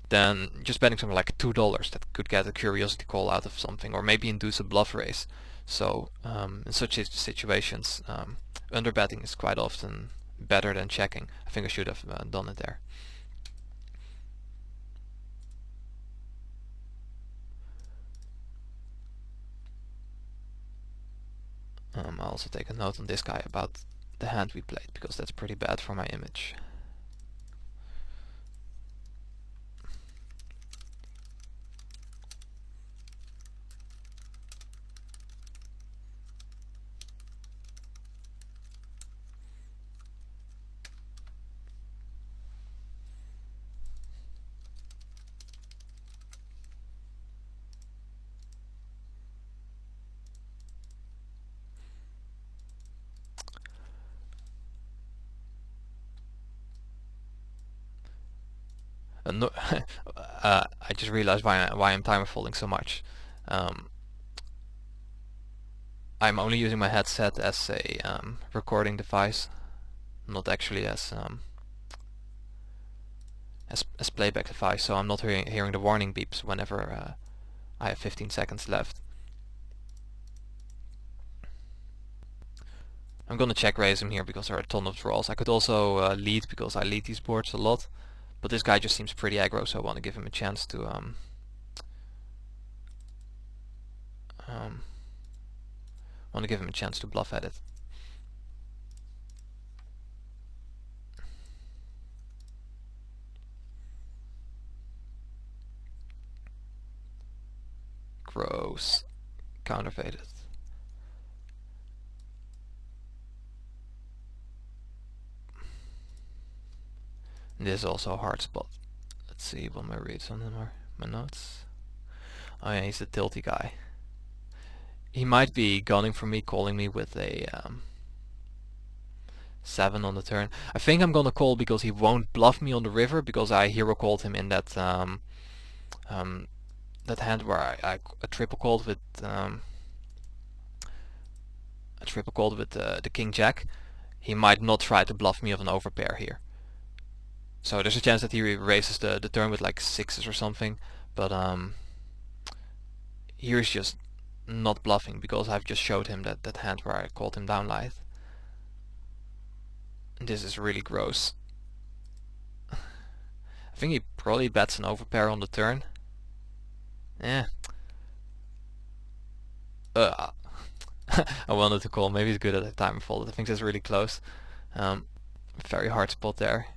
then just betting something like $2 that could get a curiosity call out of something, or maybe induce a bluff raise. So in such situations, underbetting is quite often better than checking. I think I should have done it there. I'll also take a note on this guy about the hand we played, because that's pretty bad for my image. I just realized why I'm timer folding so much. I'm only using my headset as a recording device, not actually as playback device, so I'm not hearing the warning beeps whenever I have 15 seconds left. I'm gonna check raise him here because there are a ton of draws. I could also lead because I lead these boards a lot, but this guy just seems pretty aggro, so I want to give him a chance to bluff at it. Gross. Counterfeited. And this is also a hard spot. Let's see what my reads on him are. My notes. Oh yeah, he's the tilty guy. He might be gunning for me, calling me with a 7 on the turn. I think I'm gonna call because he won't bluff me on the river, because I hero called him in that that hand where I triple called with the king jack. He might not try to bluff me of an overpair here. So there's a chance that he raises the turn with like 6s or something, but here's just not bluffing because I've just showed him that hand where I called him down light. This is really gross. I think he probably bets an overpair on the turn. I wanted to call. Maybe he's good at the time fold. I think that's really close. Very hard spot there.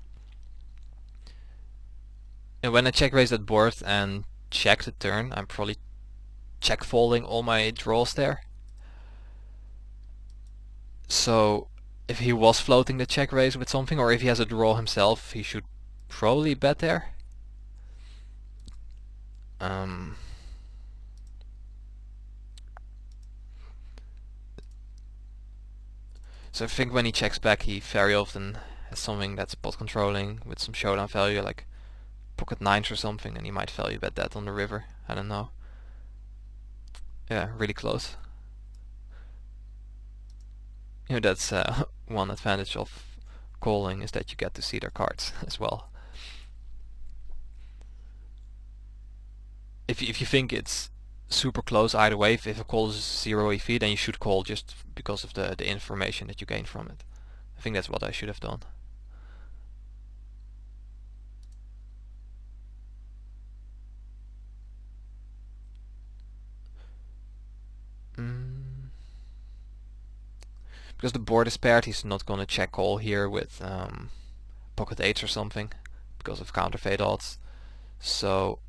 And when I check raise that board and check the turn, I'm probably check folding all my draws there. So if he was floating the check raise with something, or if he has a draw himself, he should probably bet there. So I think when he checks back, he very often has something that's pot controlling with some showdown value, like pocket 9s or something, and he might value bet that on the river. I don't know. Yeah, really close. You know, that's one advantage of calling, is that you get to see their cards as well. If you think it's super close either way, if a call is 0 EV, then you should call just because of the information that you gain from it. I think that's what I should have done. Because the board is paired, he's not gonna check call here with pocket 8s or something because of counterfeit odds. So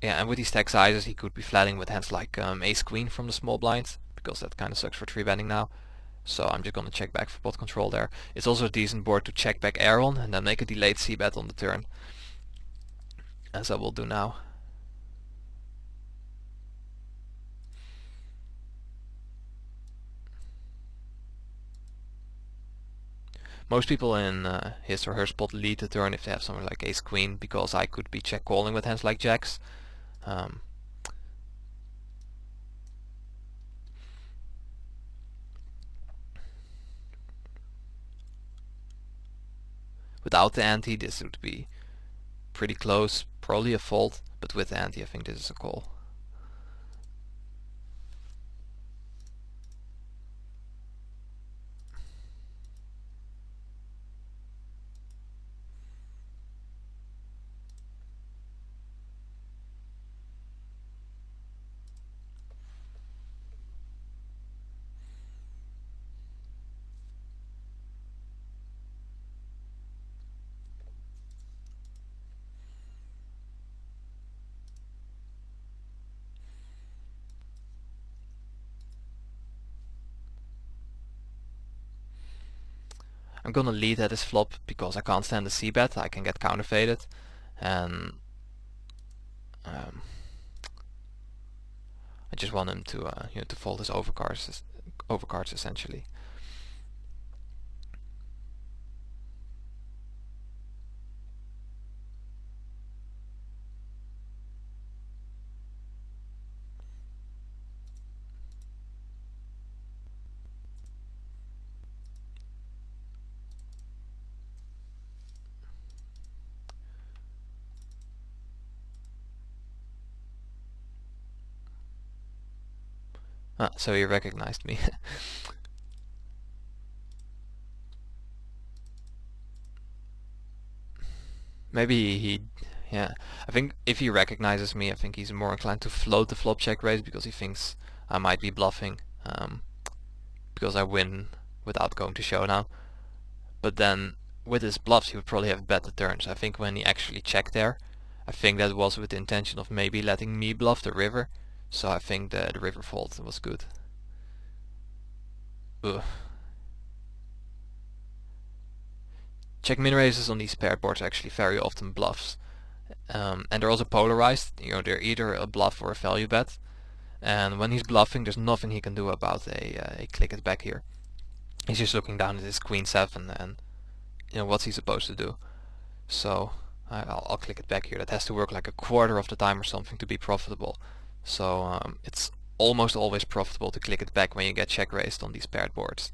yeah, and with these stack sizes he could be flatting with hands like ace queen from the small blinds, because that kind of sucks for 3-betting now. So I'm just gonna check back for pot control there. It's also a decent board to check back air on and then make a delayed c-bet on the turn, as I will do now. Most people in his or her spot lead the turn if they have something like ace queen, because I could be check calling with hands like jacks. Without the ante, this would be pretty close, probably a fold, but with the ante I think this is a call. I'm gonna lead at this flop because I can't stand the c-bet. I can get counterfeited, and I just want him to to fold his overcards essentially. Ah, so he recognized me. Maybe he, yeah. I think if he recognizes me, I think he's more inclined to float the flop check raise because he thinks I might be bluffing, because I win without going to showdown. But then with his bluffs, he would probably have bet the turn. So I think when he actually checked there, I think that was with the intention of maybe letting me bluff the river. So I think the river fold was good. Ugh. Check min raises on these paired boards are actually very often bluffs. And they're also polarized. You know, they're either a bluff or a value bet. And when he's bluffing, there's nothing he can do about a click it back here. He's just looking down at his queen 7 and, you know, what's he supposed to do? So I'll click it back here. That has to work like a quarter of the time or something to be profitable. So it's almost always profitable to click it back when you get check raised on these paired boards.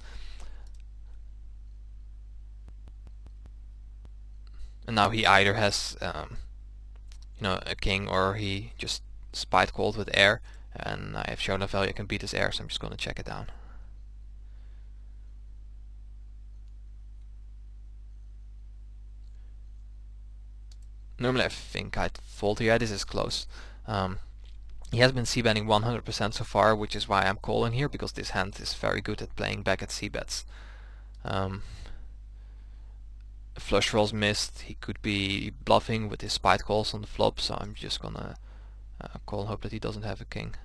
And now he either has you know, a king, or he just spite called with air, and I have shown a value I can beat his air, so I'm just going to check it down. Normally I think I'd fold here. This is close. He has been c-betting 100% so far, which is why I'm calling here, because this hand is very good at playing back at c-bets. Flush draws missed. He could be bluffing with his spite calls on the flop, so I'm just gonna call and hope that he doesn't have a king.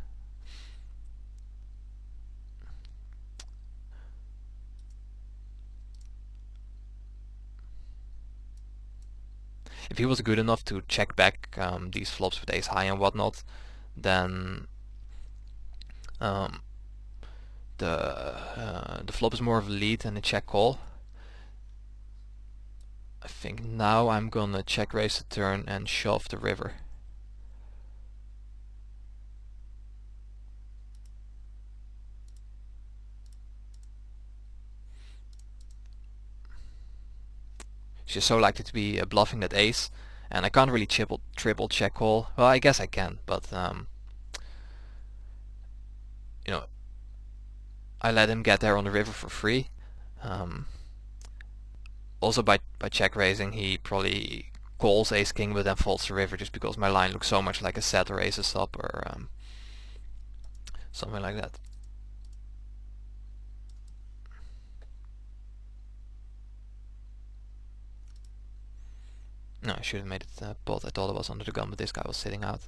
If he was good enough to check back these flops with ace high and whatnot, then the flop is more of a lead than a check call. I think now I'm gonna check raise the turn and shove the river. It's just so likely to be bluffing that ace, and I can't really triple check call. Well, I guess I can, but you know, I let him get there on the river for free. Also by check raising, he probably calls ace king but then folds the river, just because my line looks so much like a set or ace up or something like that. No, I should have made it pot. I thought it was under the gun, but this guy was sitting out.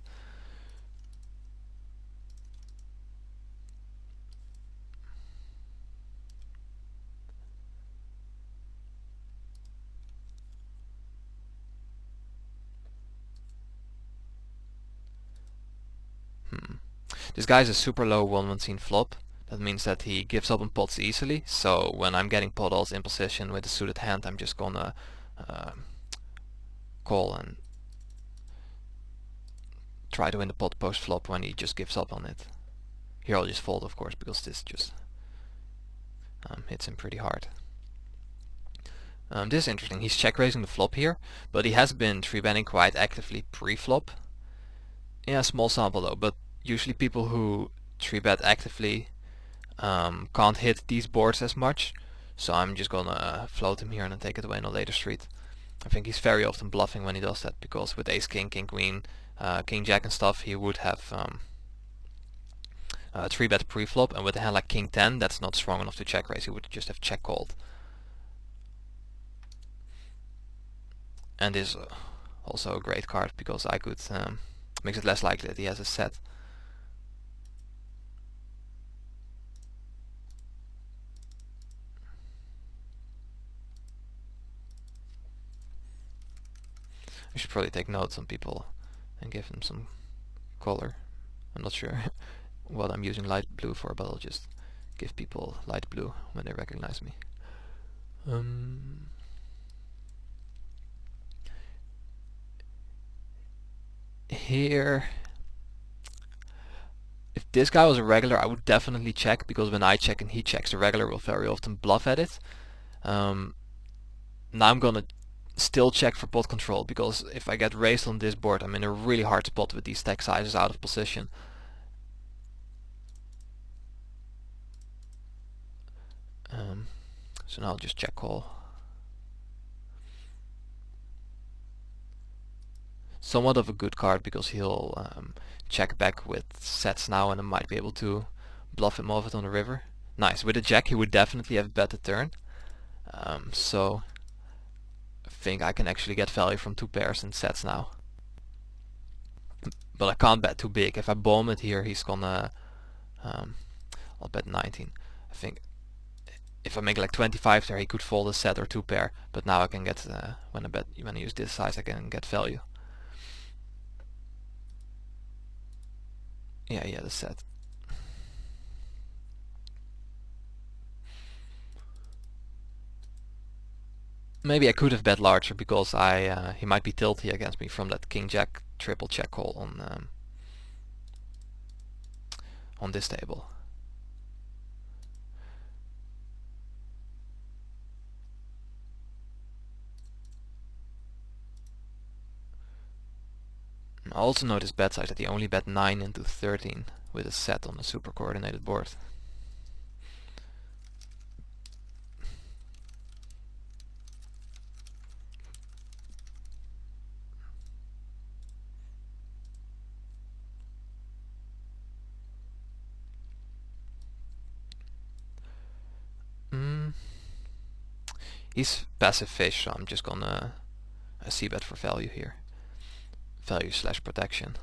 This guy is a super low 1-1 flop. That means that he gives up on pots easily, so when I'm getting pot odds in position with a suited hand, I'm just gonna call and try to win the pot post flop when he just gives up on it. Here I'll just fold, of course, because this just hits him pretty hard. This is interesting. He's check raising the flop here, but he has been 3-betting quite actively pre-flop. Yeah, small sample though, but usually people who 3-bet actively can't hit these boards as much, so I'm just gonna float him here and then take it away on a later street. I think he's very often bluffing when he does that, because with ace king, king queen, king jack and stuff, he would have 3-bet pre-flop, and with a hand like king 10, that's not strong enough to check raise. He would just have check called. And this is also a great card, because I could makes it less likely that he has a set. I should probably take notes on people and give them some color. I'm not sure what I'm using light blue for, but I'll just give people light blue when they recognize me. Here, if this guy was a regular, I would definitely check, because when I check and he checks, the regular will very often bluff at it. Now I'm gonna still check for pot control, because if I get raised on this board, I'm in a really hard spot with these stack sizes out of position. So now I'll just check call. Somewhat of a good card because he'll check back with sets now, and I might be able to bluff him off it on the river. Nice. With a jack he would definitely have bet the turn. So I think I can actually get value from 2 pairs in sets now. But I can't bet too big. If I bomb it here, he's gonna... I'll bet 19. I think if I make like 25 there, he could fold a set or 2 pair. But now I can get, when I use this size, I can get value. Yeah, the set. Maybe I could have bet larger because he might be tilty against me from that king jack triple check call on this table. I also noticed bet size that he only bet 9 into 13 with a set on a super coordinated board. He's passive fish, so I'm just gonna c-bet for value here. Value / protection.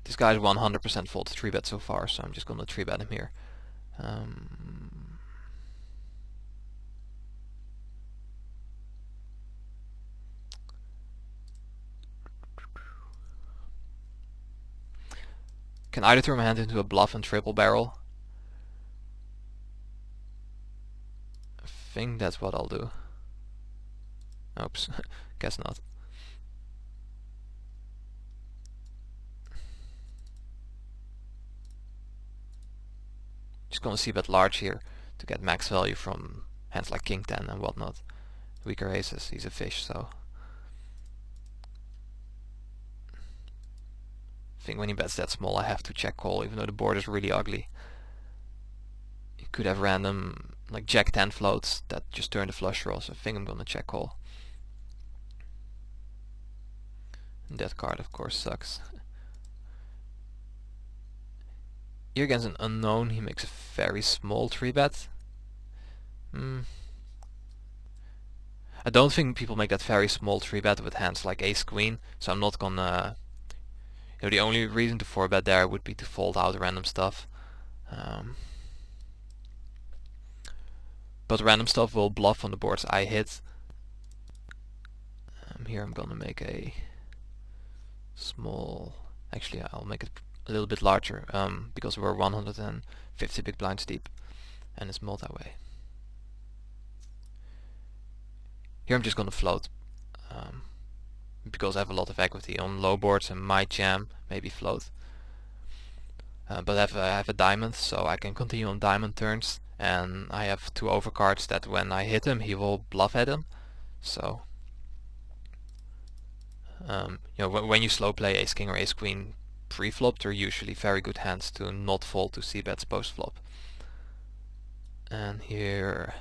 This guy's 100% folded 3-bet so far, so I'm just gonna 3-bet him here. Can either turn my hand into a bluff and triple barrel. I think that's what I'll do. Oops, guess not. Just gonna c-bet large here to get max value from hands like king 10 and whatnot. Weaker aces, he's a fish, so I think when he bets that small I have to check call, even though the board is really ugly. You could have random like jack 10 floats that just turn the flush draw, so I think I'm gonna check call. And that card of course sucks. Here against an unknown he makes a very small 3-bet. I don't think people make that very small 3-bet with hands like ace queen, so I'm not gonna... the only reason to 4-bet there would be to fold out random stuff. But random stuff will bluff on the boards I hit. Here I'm gonna make a small... Actually, I'll make it a little bit larger, because we're 150 big blinds deep, and it's multi-way. Here I'm just gonna float, because I have a lot of equity. On low boards I might jam, maybe float. But I have a diamond, so I can continue on diamond turns, and I have 2 overcards that when I hit him he will bluff at them. So when you slow play ace king or ace queen pre-flop, they're usually very good hands to not fold to c-bets post-flop. And here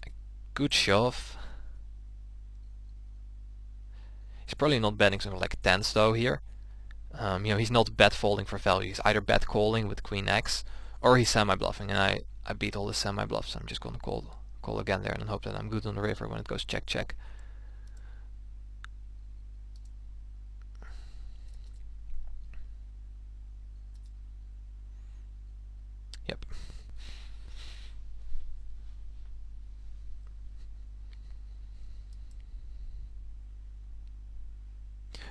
a good shove. He's probably not betting something like tens though here. He's not bet folding for value. He's either bet calling with queen x, or he's semi-bluffing, and I beat all the semi-bluffs, so I'm just gonna call again there and hope that I'm good on the river when it goes check check. Yep.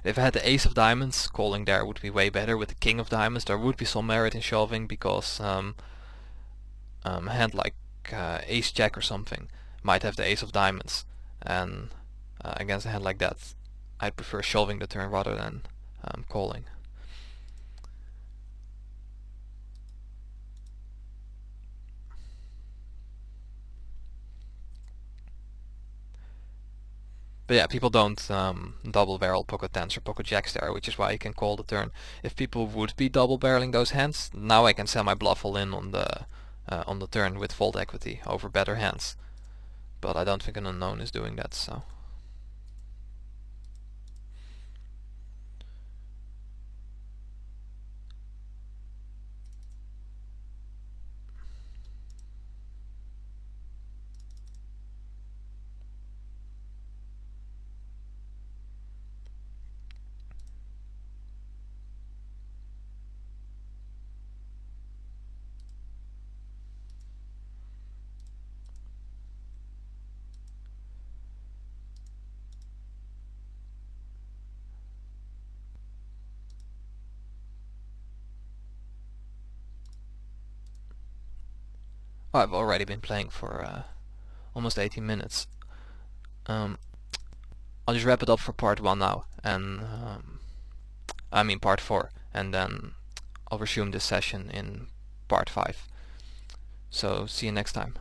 If I had the ace of diamonds, calling there would be way better. With the king of diamonds there would be some merit in shoving, because a hand like ace jack or something might have the ace of diamonds, and against a hand like that I'd prefer shoving the turn rather than calling. But yeah, people don't double barrel pocket tens or pocket jacks there, which is why you can call the turn. If people would be double barreling those hands, now I can sell my bluff all in on the turn with fold equity over better hands. But I don't think an unknown is doing that, so. Oh, I've already been playing for almost 18 minutes. I'll just wrap it up for part 1 now, and I mean part 4, and then I'll resume this session in part 5. So see you next time.